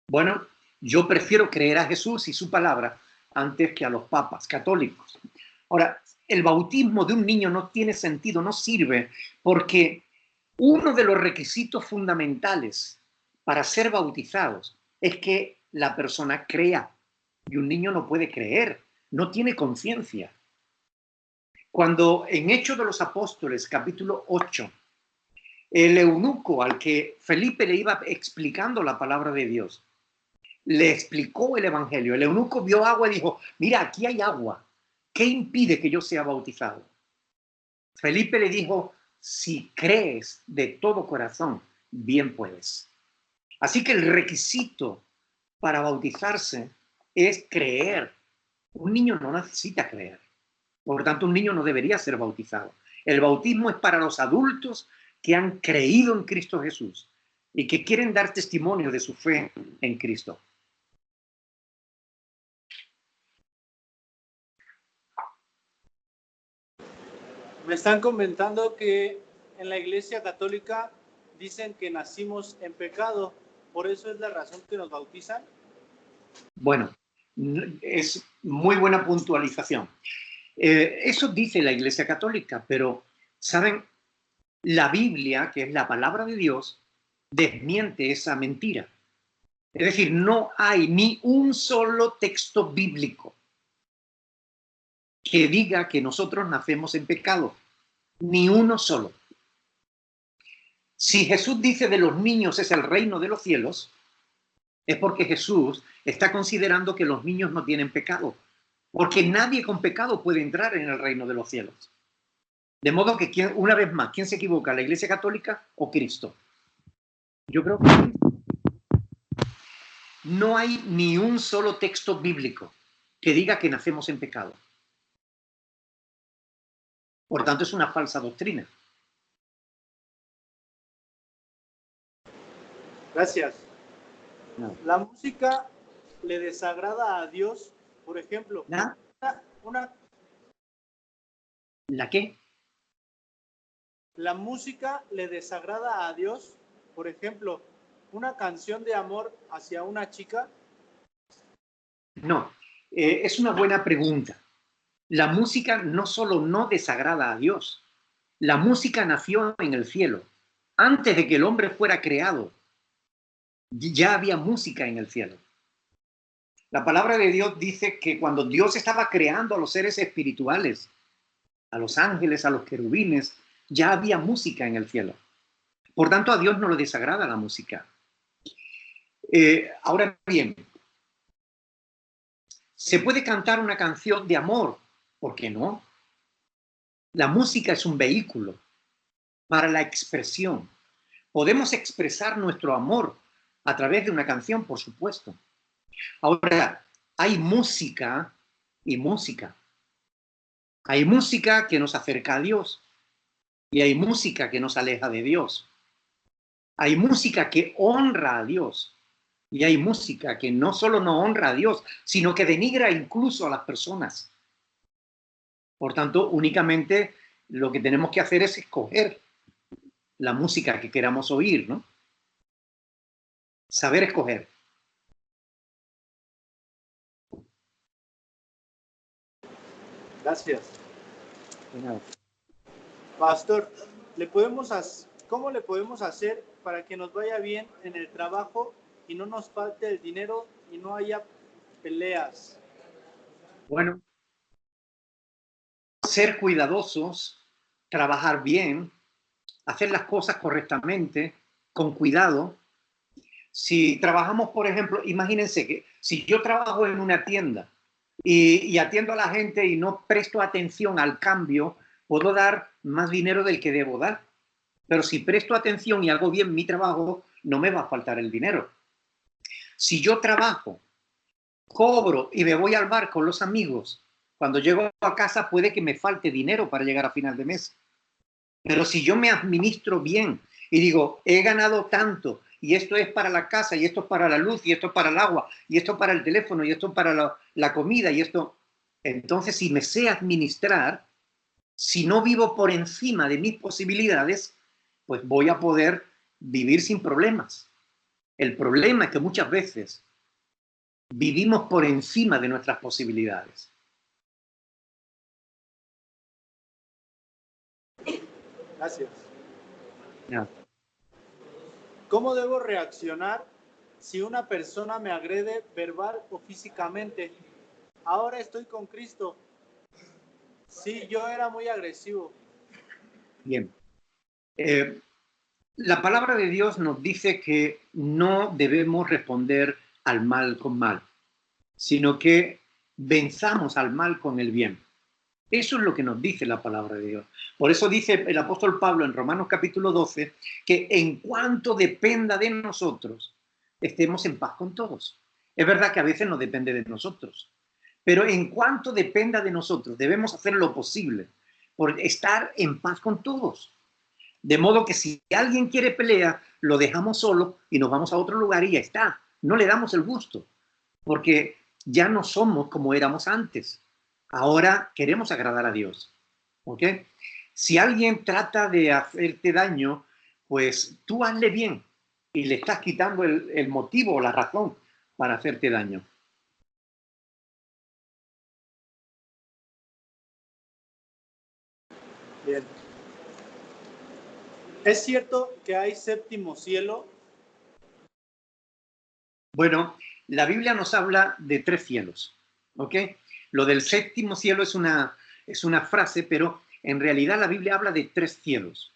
Speaker 1: Bueno, yo prefiero creer a Jesús y su palabra antes que a los papas católicos. Ahora, el bautismo de un niño no tiene sentido, no sirve, porque uno de los requisitos fundamentales para ser bautizados es que la persona crea. Y un niño no puede creer, no tiene conciencia. Cuando en Hechos de los Apóstoles, capítulo 8, el eunuco al que Felipe le iba explicando la palabra de Dios, le explicó el evangelio. El eunuco vio agua y dijo, mira, aquí hay agua. ¿Qué impide que yo sea bautizado? Felipe le dijo, si crees de todo corazón, bien puedes. Así que el requisito para bautizarse es creer. Un niño no necesita creer. Por lo tanto, un niño no debería ser bautizado. El bautismo es para los adultos que han creído en Cristo Jesús y que quieren dar testimonio de su fe en Cristo.
Speaker 2: Me están comentando que en la Iglesia Católica dicen que nacimos en pecado, por eso es la razón que nos bautizan.
Speaker 1: Bueno, es muy buena puntualización. Eso dice la Iglesia Católica, pero, ¿saben? La Biblia, que es la palabra de Dios, desmiente esa mentira. Es decir, no hay ni un solo texto bíblico que diga que nosotros nacemos en pecado. Ni uno solo. Si Jesús dice de los niños es el reino de los cielos, es porque Jesús está considerando que los niños no tienen pecado. Porque nadie con pecado puede entrar en el reino de los cielos. De modo que, una vez más, ¿quién se equivoca? ¿La Iglesia Católica o Cristo? Yo creo que no hay ni un solo texto bíblico que diga que nacemos en pecado. Por tanto, es una falsa doctrina.
Speaker 2: Gracias.
Speaker 1: No.
Speaker 2: La música le desagrada a Dios, por ejemplo.
Speaker 1: ¿La qué?
Speaker 2: La música le desagrada a Dios, por ejemplo, una canción de amor hacia una chica.
Speaker 1: No, es una buena pregunta. La música no solo no desagrada a Dios, la música nació en el cielo. Antes de que el hombre fuera creado, ya había música en el cielo. La palabra de Dios dice que cuando Dios estaba creando a los seres espirituales, a los ángeles, a los querubines, ya había música en el cielo. Por tanto, a Dios no le desagrada la música. Ahora bien, ¿se puede cantar una canción de amor? ¿Por qué no? La música es un vehículo para la expresión. Podemos expresar nuestro amor a través de una canción, por supuesto. Ahora, hay música y música. Hay música que nos acerca a Dios y hay música que nos aleja de Dios. Hay música que honra a Dios y hay música que no solo no honra a Dios, sino que denigra incluso a las personas. Por tanto, únicamente lo que tenemos que hacer es escoger la música que queramos oír, ¿no? Saber escoger.
Speaker 2: Gracias. Pastor, ¿cómo le podemos hacer para que nos vaya bien en el trabajo y no nos falte el dinero y no haya peleas?
Speaker 1: Bueno, ser cuidadosos, trabajar bien, hacer las cosas correctamente, con cuidado. Si trabajamos, por ejemplo, imagínense que si yo trabajo en una tienda y atiendo a la gente y no presto atención al cambio, puedo dar más dinero del que debo dar. Pero si presto atención y hago bien mi trabajo, no me va a faltar el dinero. Si yo trabajo, cobro y me voy al bar con los amigos Cuando llego a casa puede que me falte dinero para llegar a final de mes. Pero si yo me administro bien y digo, he ganado tanto, y esto es para la casa, y esto es para la luz, y esto es para el agua, y esto es para el teléfono, y esto es para la comida, y esto... Entonces, si me sé administrar, si no vivo por encima de mis posibilidades, pues voy a poder vivir sin problemas. El problema es que muchas veces vivimos por encima de nuestras posibilidades.
Speaker 2: Gracias.
Speaker 1: Ya.
Speaker 2: ¿Cómo debo reaccionar si una persona me agrede verbal o físicamente? Ahora estoy con Cristo. Sí, yo era muy agresivo.
Speaker 1: Bien. La palabra de Dios nos dice que no debemos responder al mal con mal, sino que venzamos al mal con el bien. Eso es lo que nos dice la palabra de Dios. Por eso dice el apóstol Pablo en Romanos capítulo 12 que en cuanto dependa de nosotros, estemos en paz con todos. Es verdad que a veces no depende de nosotros, pero en cuanto dependa de nosotros, debemos hacer lo posible por estar en paz con todos. De modo que si alguien quiere pelea, lo dejamos solo y nos vamos a otro lugar y ya está. No le damos el gusto, porque ya no somos como éramos antes. Ahora queremos agradar a Dios. ¿Ok? Si alguien trata de hacerte daño, pues tú hazle bien y le estás quitando el motivo o la razón para hacerte daño.
Speaker 2: Bien. ¿Es cierto que hay séptimo cielo?
Speaker 1: Bueno, la Biblia nos habla de 3 cielos. ¿Ok? Lo del séptimo cielo es una frase, pero en realidad la Biblia habla de 3 cielos.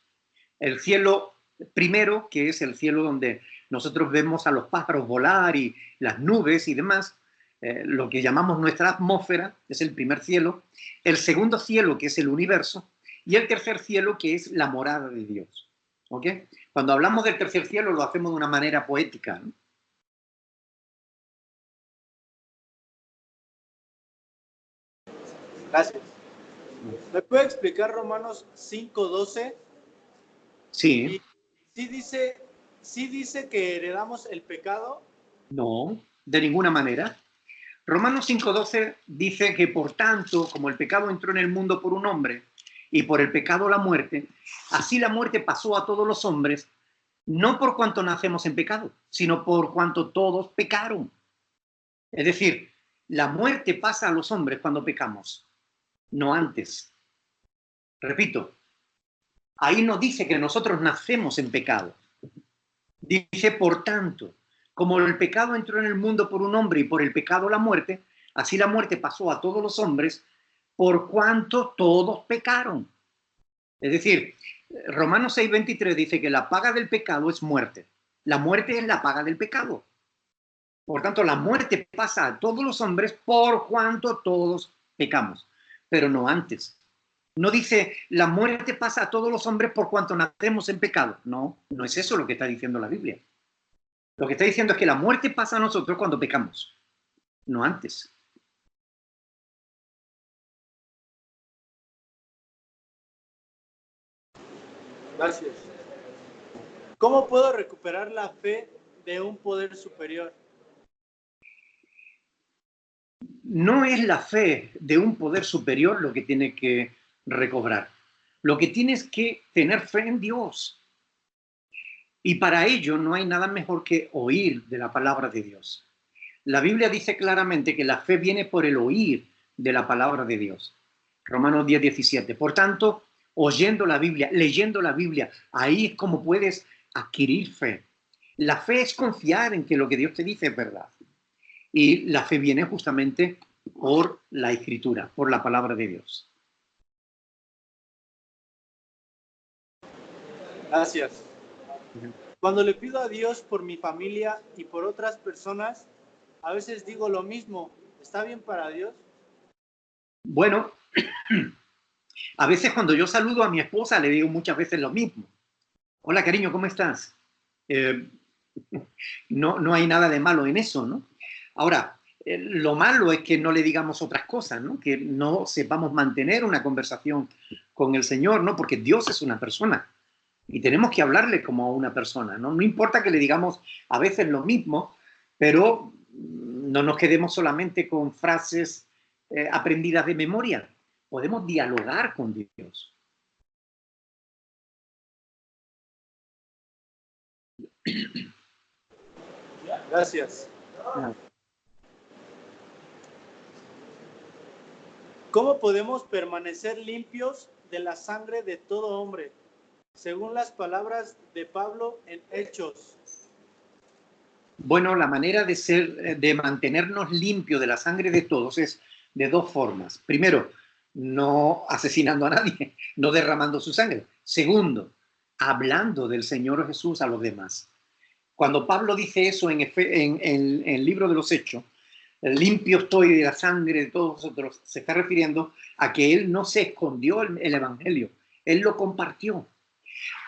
Speaker 1: El cielo primero, que es el cielo donde nosotros vemos a los pájaros volar y las nubes y demás, lo que llamamos nuestra atmósfera, es el primer cielo. El segundo cielo, que es el universo. Y el tercer cielo, que es la morada de Dios. ¿Ok? Cuando hablamos del tercer cielo lo hacemos de una manera poética, ¿no?
Speaker 2: Gracias. ¿Me puede explicar Romanos 5:12?
Speaker 1: Sí.
Speaker 2: Y sí dice que heredamos el pecado.
Speaker 1: No, de ninguna manera. Romanos 5:12 dice que por tanto, como el pecado entró en el mundo por un hombre y por el pecado la muerte, así la muerte pasó a todos los hombres, no por cuanto nacemos en pecado, sino por cuanto todos pecaron. Es decir, la muerte pasa a los hombres cuando pecamos, no antes. Repito, ahí no dice que nosotros nacemos en pecado. Dice, por tanto, como el pecado entró en el mundo por un hombre y por el pecado la muerte, así la muerte pasó a todos los hombres por cuanto todos pecaron. Es decir, Romanos 6:23 dice que la paga del pecado es muerte. La muerte es la paga del pecado. Por tanto, la muerte pasa a todos los hombres por cuanto todos pecamos, pero no antes. No dice, la muerte pasa a todos los hombres por cuanto nacemos en pecado. No, no es eso lo que está diciendo la Biblia. Lo que está diciendo es que la muerte pasa a nosotros cuando pecamos, no antes.
Speaker 2: Gracias. ¿Cómo puedo recuperar la fe de un poder superior?
Speaker 1: No es la fe de un poder superior lo que tiene que recobrar. Lo que tienes que tener fe en Dios. Y para ello no hay nada mejor que oír de la palabra de Dios. La Biblia dice claramente que la fe viene por el oír de la palabra de Dios. Romanos 10:17. Por tanto, oyendo la Biblia, leyendo la Biblia, ahí es como puedes adquirir fe. La fe es confiar en que lo que Dios te dice es verdad. Y la fe viene justamente por la Escritura, por la palabra de Dios.
Speaker 2: Gracias. Cuando le pido a Dios por mi familia y por otras personas, a veces digo lo mismo. ¿Está bien para Dios?
Speaker 1: Bueno, a veces cuando yo saludo a mi esposa le digo muchas veces lo mismo. Hola, cariño, ¿cómo estás? No hay nada de malo en eso, ¿no? Ahora, Lo malo es que no le digamos otras cosas, ¿no? Que no sepamos mantener una conversación con el Señor, ¿no? Porque Dios es una persona y tenemos que hablarle como a una persona, ¿no? No importa que le digamos a veces lo mismo, pero no nos quedemos solamente con frases aprendidas de memoria. Podemos dialogar con Dios.
Speaker 2: Gracias. ¿Cómo podemos permanecer limpios de la sangre de todo hombre? Según las palabras de Pablo en Hechos.
Speaker 1: Bueno, la manera de mantenernos limpios de la sangre de todos es de dos formas. Primero, no asesinando a nadie, no derramando su sangre. Segundo, hablando del Señor Jesús a los demás. Cuando Pablo dice eso en el libro de los Hechos, limpio estoy de la sangre de todos vosotros, se está refiriendo a que él no se escondió el evangelio, él lo compartió.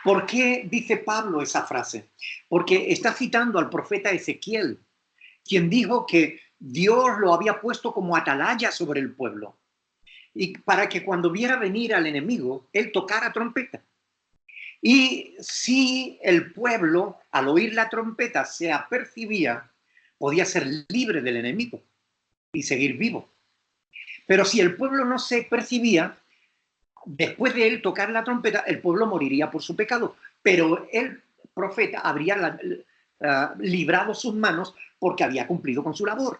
Speaker 1: ¿Por qué dice Pablo esa frase? Porque está citando al profeta Ezequiel, quien dijo que Dios lo había puesto como atalaya sobre el pueblo y para que cuando viera venir al enemigo, él tocara trompeta. Y si el pueblo, al oír la trompeta, se apercibía, podía ser libre del enemigo y seguir vivo. Pero si el pueblo no se percibía, después de él tocar la trompeta, el pueblo moriría por su pecado. Pero el profeta habría librado sus manos porque había cumplido con su labor.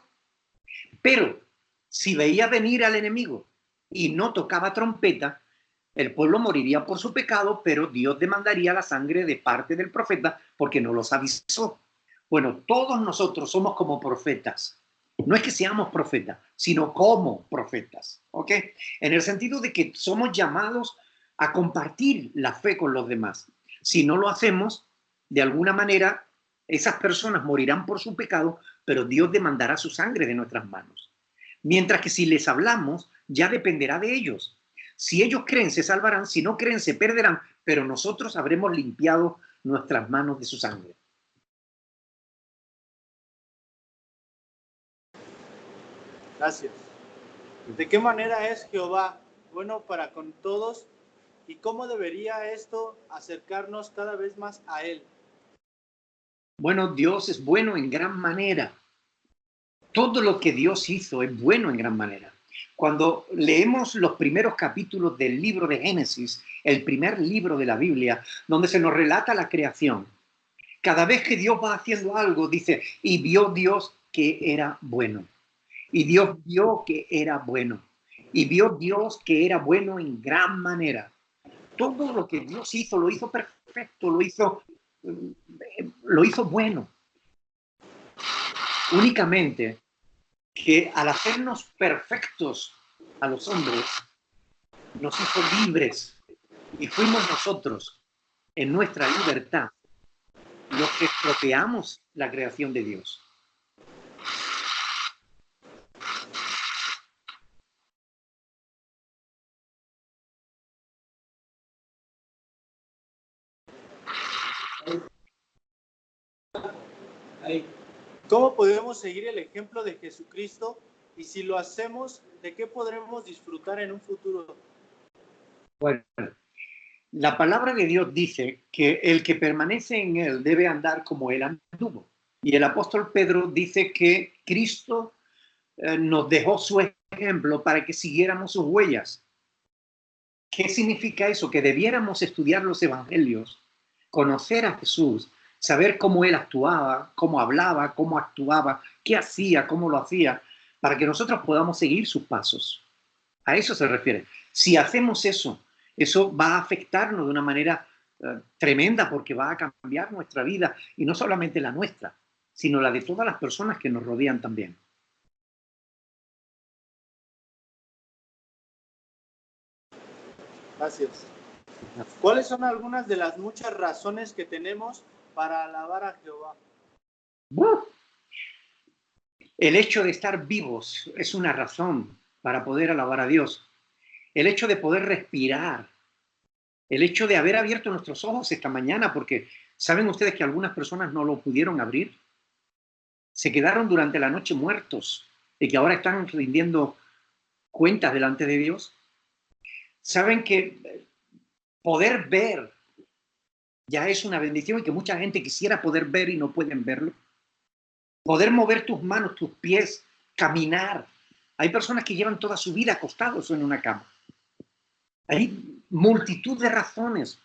Speaker 1: Pero si veía venir al enemigo y no tocaba trompeta, el pueblo moriría por su pecado, pero Dios demandaría la sangre de parte del profeta porque no los avisó. Bueno, todos nosotros somos como profetas. No es que seamos profetas, sino como profetas, ¿ok? En el sentido de que somos llamados a compartir la fe con los demás. Si no lo hacemos, de alguna manera, esas personas morirán por su pecado, pero Dios demandará su sangre de nuestras manos. Mientras que si les hablamos, ya dependerá de ellos. Si ellos creen, se salvarán, si no creen, se perderán, pero nosotros habremos limpiado nuestras manos de su sangre.
Speaker 2: Gracias. ¿De qué manera es Jehová bueno para con todos y cómo debería esto acercarnos cada vez más a Él?
Speaker 1: Bueno, Dios es bueno en gran manera. Todo lo que Dios hizo es bueno en gran manera. Cuando leemos los primeros capítulos del libro de Génesis, el primer libro de la Biblia, donde se nos relata la creación, cada vez que Dios va haciendo algo, dice, y vio Dios que era bueno. Y Dios vio que era bueno. Y vio Dios que era bueno en gran manera. Todo lo que Dios hizo, lo hizo perfecto, lo hizo bueno. Únicamente que al hacernos perfectos a los hombres, nos hizo libres y fuimos nosotros, en nuestra libertad, los que estropeamos la creación de Dios.
Speaker 2: ¿Cómo podemos seguir el ejemplo de Jesucristo? Y si lo hacemos, ¿de qué podremos disfrutar en un futuro?
Speaker 1: Bueno, la palabra de Dios dice que el que permanece en él debe andar como él anduvo. Y el apóstol Pedro dice que Cristo nos dejó su ejemplo para que siguiéramos sus huellas. ¿Qué significa eso? Que debiéramos estudiar los evangelios, conocer a Jesús, saber cómo él actuaba, cómo hablaba, cómo actuaba, qué hacía, cómo lo hacía, para que nosotros podamos seguir sus pasos. A eso se refiere. Si hacemos eso, eso va a afectarnos de una manera tremenda porque va a cambiar nuestra vida y no solamente la nuestra, sino la de todas las personas que nos rodean también.
Speaker 2: Gracias. ¿Cuáles son algunas de las muchas razones que tenemos para alabar a Jehová?
Speaker 1: El hecho de estar vivos es una razón para poder alabar a Dios. El hecho de poder respirar, el hecho de haber abierto nuestros ojos esta mañana, porque ¿saben ustedes que algunas personas no lo pudieron abrir? Se quedaron durante la noche muertos. y que ahora están rindiendo cuentas delante de Dios, saben que poder ver ya es una bendición y que mucha gente quisiera poder ver y no pueden verlo. Poder mover tus manos, tus pies, caminar. Hay personas que llevan toda su vida acostados en una cama. Hay multitud de razones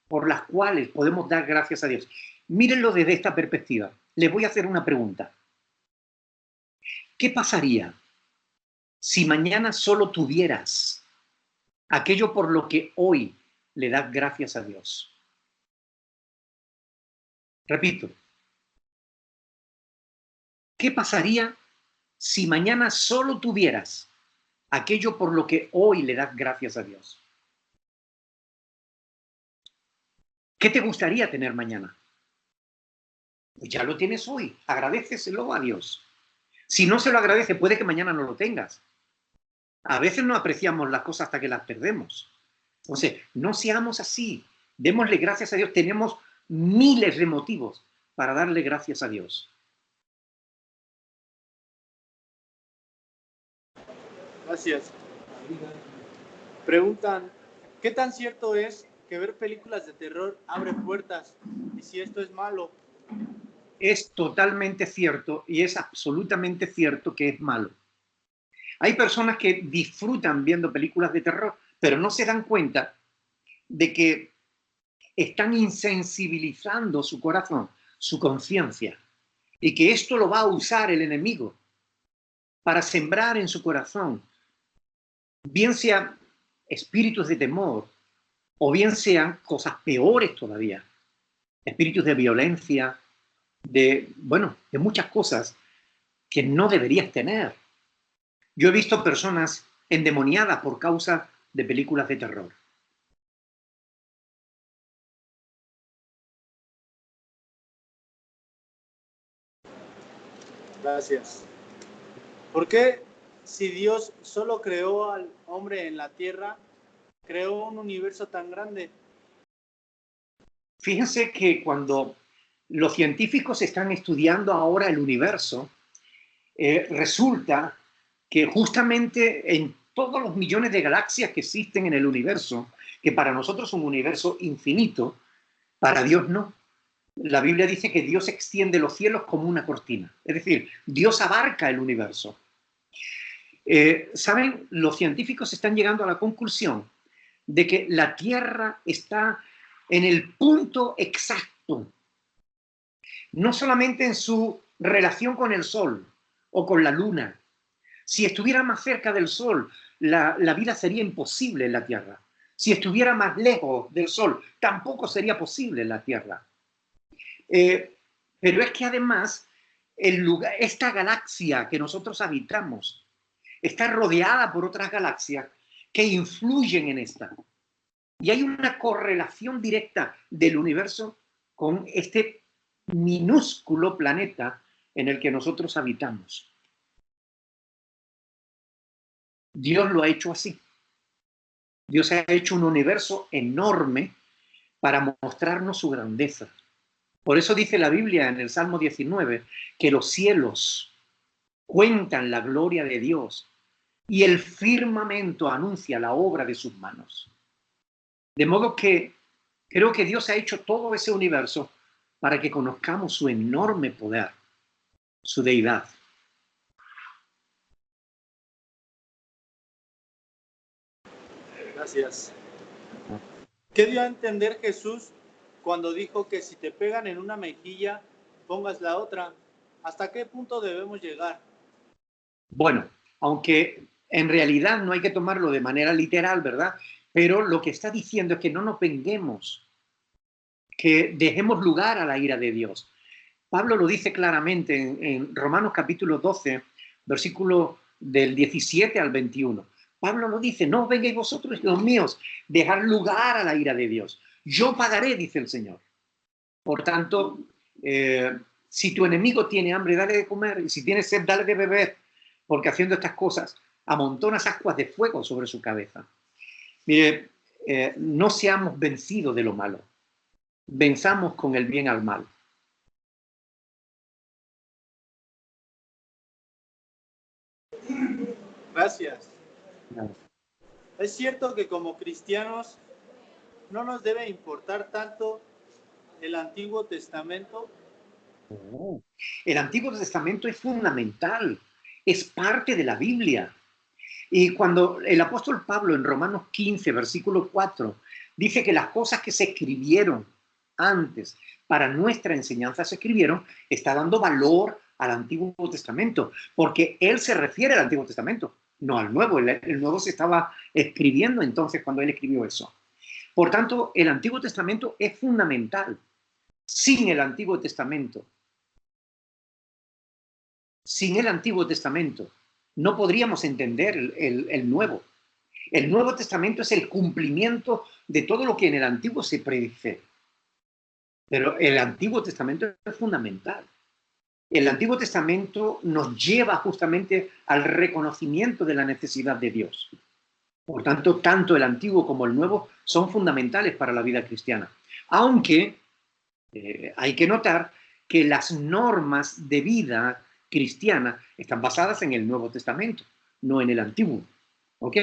Speaker 1: por las cuales podemos dar gracias a Dios. Mírenlo desde esta perspectiva. Les voy a hacer una pregunta. ¿Qué pasaría si mañana solo tuvieras aquello por lo que hoy le das gracias a Dios? Repito, ¿qué pasaría si mañana solo tuvieras aquello por lo que hoy le das gracias a Dios? ¿Qué te gustaría tener mañana? Pues ya lo tienes hoy, agradéceselo a Dios. Si no se lo agradece, puede que mañana no lo tengas. A veces no apreciamos las cosas hasta que las perdemos. Entonces, no seamos así. Démosle gracias a Dios. Tenemos miles de motivos para darle gracias a Dios.
Speaker 2: Gracias. Preguntan, ¿qué tan cierto es que ver películas de terror abre puertas? Y si esto es malo.
Speaker 1: Es totalmente cierto y es absolutamente cierto que es malo. Hay personas que disfrutan viendo películas de terror, pero no se dan cuenta de que están insensibilizando su corazón, su conciencia, y que esto lo va a usar el enemigo para sembrar en su corazón, bien sean espíritus de temor o bien sean cosas peores todavía, espíritus de violencia, de muchas cosas que no deberías tener. Yo he visto personas endemoniadas por causa de películas de terror.
Speaker 2: Gracias. ¿Por qué, si Dios solo creó al hombre en la tierra, creó un universo tan grande?
Speaker 1: Fíjense que cuando los científicos están estudiando ahora el universo, resulta que justamente en todos los millones de galaxias que existen en el universo, que para nosotros es un universo infinito, para Dios no. La Biblia dice que Dios extiende los cielos como una cortina. Es decir, Dios abarca el universo. ¿Saben? Los científicos están llegando a la conclusión de que la Tierra está en el punto exacto, no solamente en su relación con el Sol o con la Luna. Si estuviera más cerca del Sol, la vida sería imposible en la Tierra. Si estuviera más lejos del Sol, tampoco sería posible en la Tierra. Pero es que además, esta galaxia que nosotros habitamos está rodeada por otras galaxias que influyen en esta. Y hay una correlación directa del universo con este minúsculo planeta en el que nosotros habitamos. Dios lo ha hecho así. Dios ha hecho un universo enorme para mostrarnos su grandeza. Por eso dice la Biblia en el Salmo 19 que los cielos cuentan la gloria de Dios y el firmamento anuncia la obra de sus manos. De modo que creo que Dios ha hecho todo ese universo para que conozcamos su enorme poder, su deidad.
Speaker 2: Gracias. ¿Qué dio a entender Jesús cuando dijo que si te pegan en una mejilla, pongas la otra? ¿Hasta qué punto debemos llegar?
Speaker 1: Bueno, aunque en realidad no hay que tomarlo de manera literal, ¿verdad? Pero lo que está diciendo es que no nos venguemos, que dejemos lugar a la ira de Dios. Pablo lo dice claramente en Romanos capítulo 12, versículo del 17 al 21. Pablo lo dice, no vengáis vosotros, los míos, dejar lugar a la ira de Dios. Yo pagaré, dice el Señor. Por tanto, si tu enemigo tiene hambre, dale de comer, y si tiene sed, dale de beber, porque haciendo estas cosas amontonas ascuas de fuego sobre su cabeza. Mire, no seamos vencidos de lo malo, venzamos con el bien al mal.
Speaker 2: Gracias.
Speaker 1: No.
Speaker 2: Es cierto que como cristianos no nos debe importar tanto el Antiguo Testamento.
Speaker 1: Oh. El Antiguo Testamento es fundamental, es parte de la Biblia. Y cuando el apóstol Pablo en Romanos 15, versículo 4, dice que las cosas que se escribieron antes para nuestra enseñanza se escribieron, está dando valor al Antiguo Testamento, porque él se refiere al Antiguo Testamento, no al Nuevo. El Nuevo se estaba escribiendo entonces cuando él escribió eso. Por tanto, el Antiguo Testamento es fundamental. Sin el Antiguo Testamento, no podríamos entender el Nuevo. El Nuevo Testamento es el cumplimiento de todo lo que en el Antiguo se predice. Pero el Antiguo Testamento es fundamental. El Antiguo Testamento nos lleva justamente al reconocimiento de la necesidad de Dios. Por tanto, tanto el Antiguo como el Nuevo son fundamentales para la vida cristiana. Aunque hay que notar que las normas de vida cristiana están basadas en el Nuevo Testamento, no en el Antiguo. ¿Ok?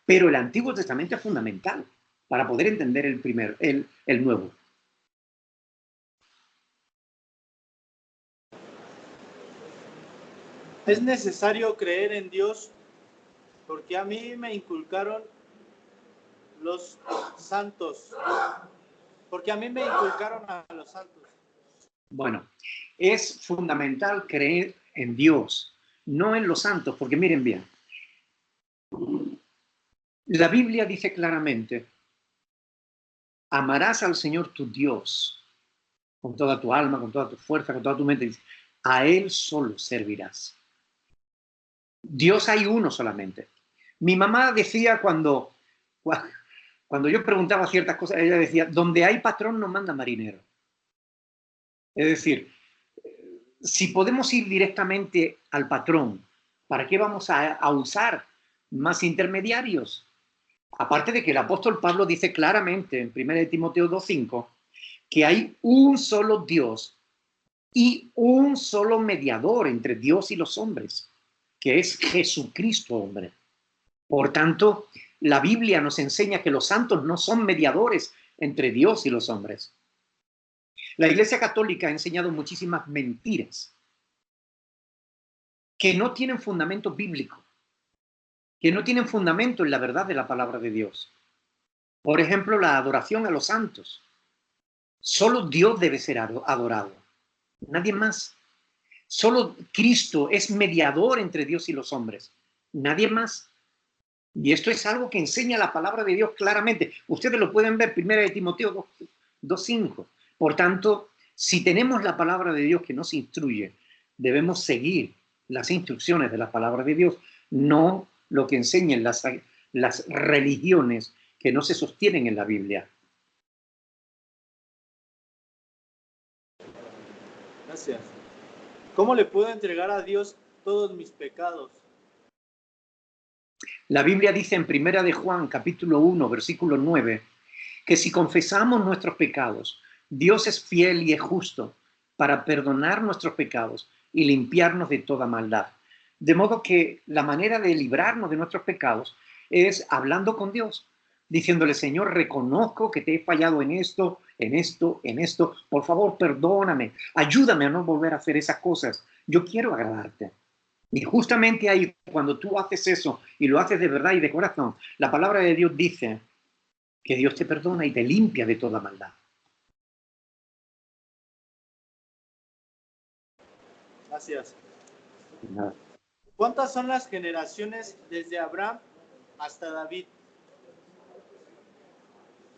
Speaker 1: Pero el Antiguo Testamento es fundamental para poder entender el Nuevo.
Speaker 2: Es necesario creer en Dios porque a mí me inculcaron los santos. Porque a mí me inculcaron a los santos.
Speaker 1: Bueno, es fundamental creer en Dios, no en los santos, porque miren bien, la Biblia dice claramente, amarás al Señor tu Dios con toda tu alma, con toda tu fuerza, con toda tu mente. A Él solo servirás. Dios hay uno solamente. Mi mamá decía cuando yo preguntaba ciertas cosas, ella decía, donde hay patrón no manda marinero. Es decir, si podemos ir directamente al patrón, ¿para qué vamos a usar más intermediarios? Aparte de que el apóstol Pablo dice claramente en 1 Timoteo 2:5 que hay un solo Dios y un solo mediador entre Dios y los hombres, que es Jesucristo hombre. Por tanto, la Biblia nos enseña que los santos no son mediadores entre Dios y los hombres. La Iglesia Católica ha enseñado muchísimas mentiras que no tienen fundamento bíblico, que no tienen fundamento en la verdad de la palabra de Dios. Por ejemplo, la adoración a los santos. Solo Dios debe ser adorado, nadie más. Solo Cristo es mediador entre Dios y los hombres, nadie más. Y esto es algo que enseña la palabra de Dios claramente. Ustedes lo pueden ver, 1 Timoteo 2:5. Por tanto, si tenemos la palabra de Dios que nos instruye, debemos seguir las instrucciones de la palabra de Dios, no lo que enseñan las religiones que no se sostienen en la Biblia.
Speaker 2: Gracias. ¿Cómo le puedo entregar a Dios todos mis pecados?
Speaker 1: La Biblia dice en 1 de Juan, capítulo 1, versículo 9, que si confesamos nuestros pecados, Dios es fiel y es justo para perdonar nuestros pecados y limpiarnos de toda maldad. De modo que la manera de librarnos de nuestros pecados es hablando con Dios, diciéndole, Señor, reconozco que te he fallado en esto, en esto, en esto. Por favor, perdóname, ayúdame a no volver a hacer esas cosas. Yo quiero agradarte. Y justamente ahí, cuando tú haces eso y lo haces de verdad y de corazón, la palabra de Dios dice que Dios te perdona y te limpia de toda maldad.
Speaker 2: Gracias.
Speaker 1: Nada.
Speaker 2: ¿Cuántas son las generaciones desde Abraham hasta David?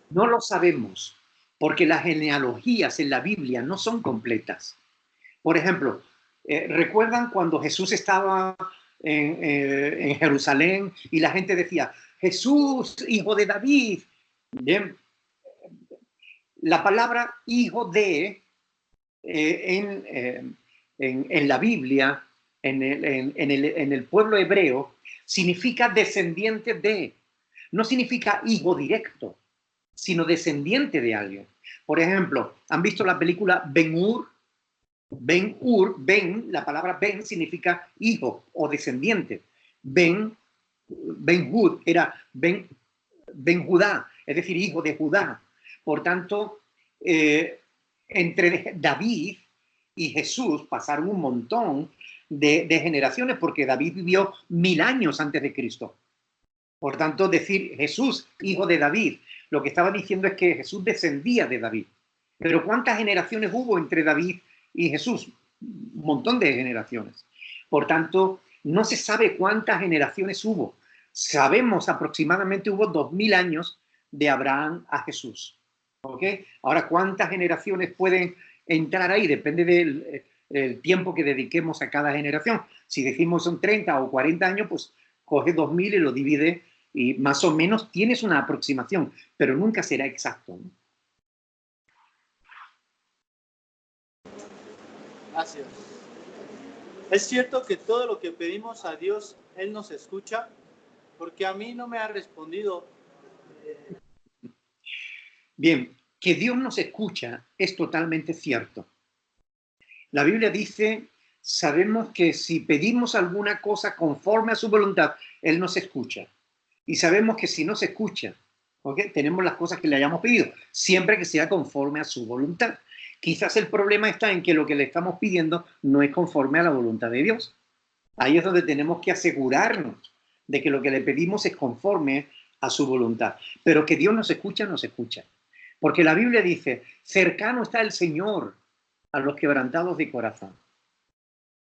Speaker 1: No lo sabemos, porque las genealogías en la Biblia no son completas. Por ejemplo, ¿recuerdan cuando Jesús estaba en Jerusalén y la gente decía, Jesús, hijo de David? Bien, la palabra hijo de en la Biblia, en el pueblo hebreo, significa descendiente de, no significa hijo directo, sino descendiente de alguien. Por ejemplo, ¿han visto la película Ben-Hur? Ben-Hur, Ben, la palabra Ben significa hijo o descendiente. Ben Ben-Hud era Ben-Judá, es decir, hijo de Judá. Por tanto, entre David y Jesús pasaron un montón de generaciones, porque David vivió 1000 años antes de Cristo. Por tanto, decir Jesús, hijo de David, lo que estaba diciendo es que Jesús descendía de David. Pero ¿cuántas generaciones hubo entre David y Jesús? Un montón de generaciones. Por tanto, no se sabe cuántas generaciones hubo. Sabemos aproximadamente hubo 2000 años de Abraham a Jesús. ¿Ok? Ahora, ¿cuántas generaciones pueden entrar ahí? Depende del tiempo que dediquemos a cada generación. Si decimos son 30 o 40 años, pues coge 2000 y lo divide y más o menos tienes una aproximación, pero nunca será exacto, ¿no?
Speaker 2: Gracias. ¿Es cierto que todo lo que pedimos a Dios, Él nos escucha? Porque a mí no me ha respondido.
Speaker 1: Bien, que Dios nos escucha es totalmente cierto. La Biblia dice, sabemos que si pedimos alguna cosa conforme a su voluntad, Él nos escucha. Y sabemos que si no se escucha, ¿okay? Tenemos las cosas que le hayamos pedido, siempre que sea conforme a su voluntad. Quizás el problema está en que lo que le estamos pidiendo no es conforme a la voluntad de Dios. Ahí es donde tenemos que asegurarnos de que lo que le pedimos es conforme a su voluntad. Pero que Dios nos escucha, nos escucha. Porque la Biblia dice, cercano está el Señor a los quebrantados de corazón.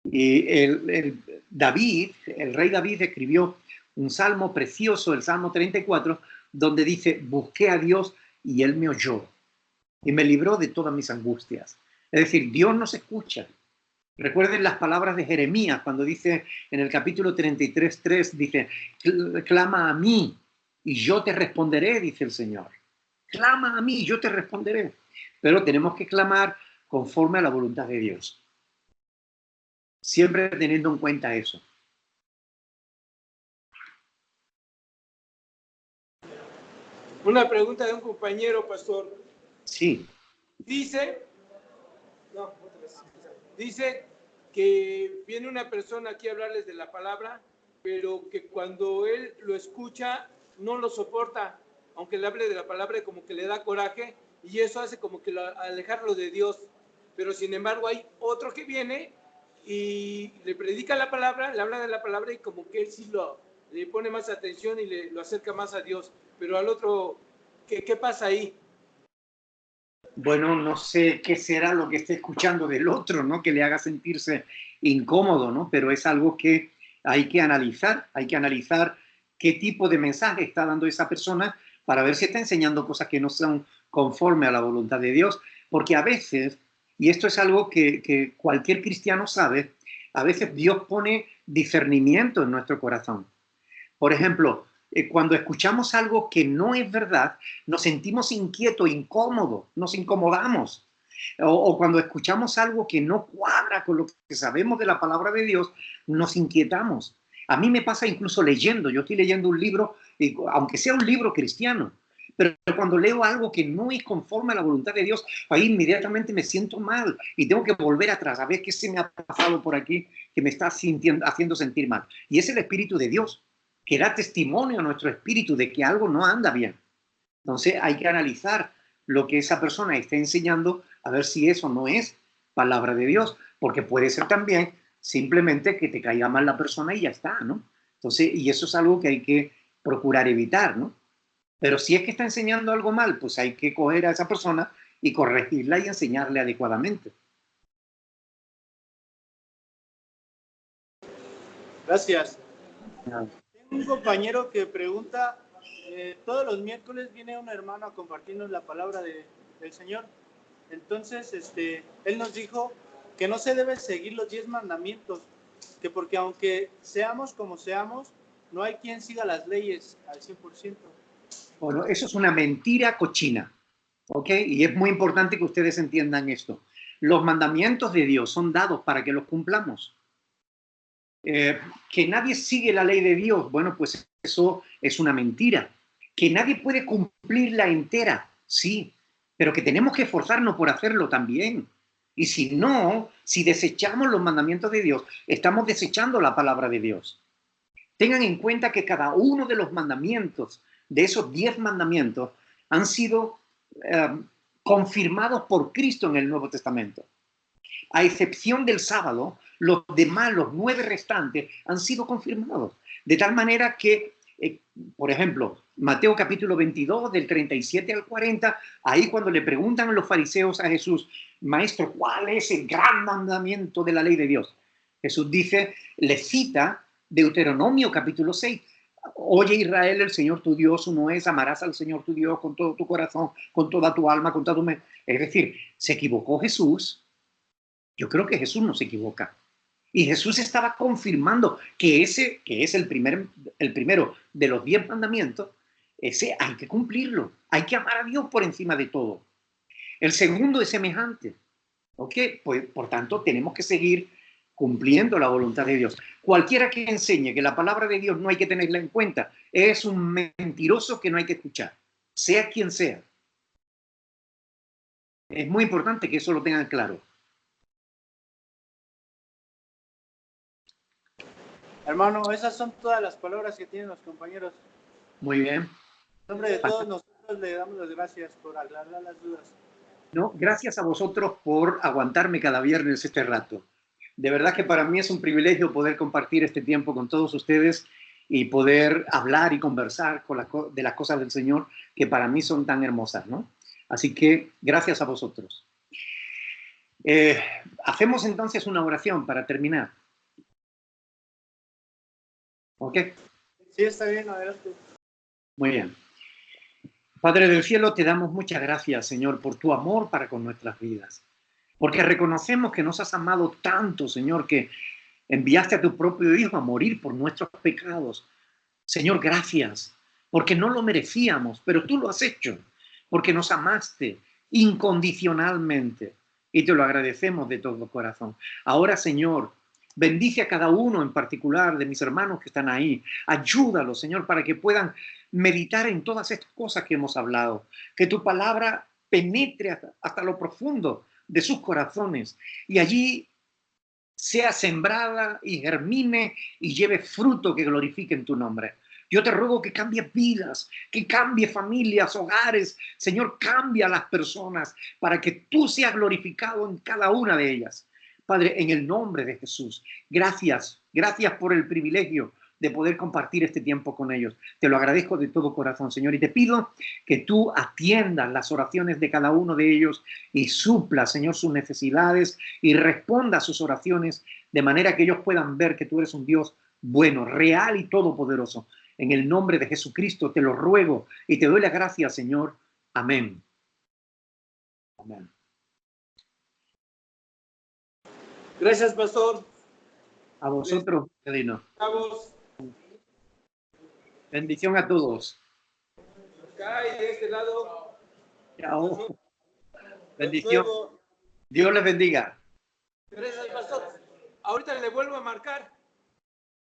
Speaker 1: Y el rey David escribió un salmo precioso, el Salmo 34, donde dice, busqué a Dios y Él me oyó y me libró de todas mis angustias. Es decir, Dios nos escucha. Recuerden las palabras de Jeremías cuando dice en el capítulo 33:3, dice, clama a mí y yo te responderé, dice el Señor. Clama a mí y yo te responderé. Pero tenemos que clamar conforme a la voluntad de Dios. Siempre teniendo en cuenta eso.
Speaker 3: Una pregunta de un compañero, pastor.
Speaker 1: Sí.
Speaker 3: Dice que viene una persona aquí a hablarles de la palabra, pero que cuando él lo escucha no lo soporta, aunque le hable de la palabra, como que le da coraje y eso hace como que alejarlo de Dios. Pero sin embargo hay otro que viene y le predica la palabra, le habla de la palabra y como que él sí le pone más atención y lo acerca más a Dios. Pero al otro, ¿qué pasa ahí?
Speaker 1: Bueno, no sé qué será lo que esté escuchando del otro, ¿no? Que le haga sentirse incómodo, ¿no? Pero es algo que hay que analizar qué tipo de mensaje está dando esa persona para ver si está enseñando cosas que no son conforme a la voluntad de Dios, porque a veces, y esto es algo que cualquier cristiano sabe, a veces Dios pone discernimiento en nuestro corazón. Por ejemplo, cuando escuchamos algo que no es verdad, nos sentimos inquietos, incómodos, nos incomodamos. O cuando escuchamos algo que no cuadra con lo que sabemos de la palabra de Dios, nos inquietamos. A mí me pasa incluso leyendo. Yo estoy leyendo un libro, aunque sea un libro cristiano, pero cuando leo algo que no es conforme a la voluntad de Dios, ahí inmediatamente me siento mal y tengo que volver atrás a ver qué se me ha pasado por aquí que me está haciendo sentir mal. Y es el Espíritu de Dios que da testimonio a nuestro espíritu de que algo no anda bien. Entonces hay que analizar lo que esa persona está enseñando a ver si eso no es palabra de Dios, porque puede ser también simplemente que te caiga mal la persona y ya está, ¿no? Entonces, y eso es algo que hay que procurar evitar, ¿no? Pero si es que está enseñando algo mal, pues hay que coger a esa persona y corregirla y enseñarle adecuadamente.
Speaker 2: Gracias. Tengo un compañero que pregunta, todos los miércoles viene un hermano a compartirnos la palabra del Señor. Entonces, él nos dijo que no se debe seguir los 10 mandamientos, que porque aunque seamos como seamos, no hay quien siga las leyes al 100%.
Speaker 1: Bueno, eso es una mentira cochina, ¿ok? Y es muy importante que ustedes entiendan esto. Los mandamientos de Dios son dados para que los cumplamos. Que nadie sigue la ley de Dios, bueno, pues eso es una mentira. Que nadie puede cumplirla entera, sí, pero que tenemos que esforzarnos por hacerlo también. Y si no, si desechamos los mandamientos de Dios, estamos desechando la palabra de Dios. Tengan en cuenta que cada uno de los mandamientos, de esos 10 mandamientos, han sido confirmados por Cristo en el Nuevo Testamento. A excepción del sábado, los demás, los 9 restantes, han sido confirmados. De tal manera que, por ejemplo, Mateo capítulo 22, del 37 al 40, ahí cuando le preguntan a los fariseos a Jesús, Maestro, ¿cuál es el gran mandamiento de la ley de Dios? Jesús dice, le cita Deuteronomio capítulo 6. Oye Israel, el Señor tu Dios uno es, amarás al Señor tu Dios con todo tu corazón, con toda tu alma, con toda tu mente. Es decir, ¿se equivocó Jesús? Yo creo que Jesús no se equivoca. Y Jesús estaba confirmando que ese, que es el primero de los 10 mandamientos, ese hay que cumplirlo. Hay que amar a Dios por encima de todo. El segundo es semejante. ¿Ok? Pues, por tanto, tenemos que seguir cumpliendo la voluntad de Dios. Cualquiera que enseñe que la palabra de Dios no hay que tenerla en cuenta es un mentiroso que no hay que escuchar, sea quien sea. Es muy importante que eso lo tengan claro.
Speaker 2: Hermano, esas son todas las palabras que tienen los compañeros.
Speaker 1: Muy bien.
Speaker 2: En nombre de todos nosotros le damos las gracias por aclarar las dudas.
Speaker 1: No, gracias a vosotros por aguantarme cada viernes este rato. De verdad que para mí es un privilegio poder compartir este tiempo con todos ustedes y poder hablar y conversar de las cosas del Señor que para mí son tan hermosas, ¿no? Así que gracias a vosotros. Hacemos entonces una oración para terminar. ¿Ok?
Speaker 2: Sí, está bien, adelante.
Speaker 1: Muy bien. Padre del cielo, te damos muchas gracias, Señor, por tu amor para con nuestras vidas. Porque reconocemos que nos has amado tanto, Señor, que enviaste a tu propio Hijo a morir por nuestros pecados. Señor, gracias, porque no lo merecíamos, pero tú lo has hecho, porque nos amaste incondicionalmente y te lo agradecemos de todo corazón. Ahora, Señor, bendice a cada uno en particular de mis hermanos que están ahí. Ayúdalos, Señor, para que puedan meditar en todas estas cosas que hemos hablado. Que tu palabra penetre hasta lo profundo de sus corazones y allí sea sembrada y germine y lleve fruto que glorifique en tu nombre. Yo te ruego que cambie vidas, que cambie familias, hogares. Señor, cambia a las personas para que tú seas glorificado en cada una de ellas. Padre, en el nombre de Jesús, gracias por el privilegio de poder compartir este tiempo con ellos. Te lo agradezco de todo corazón, Señor, y te pido que tú atiendas las oraciones de cada uno de ellos y supla, Señor, sus necesidades y responda a sus oraciones de manera que ellos puedan ver que tú eres un Dios bueno, real y todopoderoso. En el nombre de Jesucristo te lo ruego y te doy las gracias, Señor. Amén. Amén.
Speaker 3: Gracias, pastor.
Speaker 1: A vosotros, Pedrino.
Speaker 3: Estamos
Speaker 1: Bendición a todos.
Speaker 3: acá y de este lado.
Speaker 1: Chao. Bendición. Dios les bendiga.
Speaker 3: Gracias, pastor. Ahorita le vuelvo a marcar.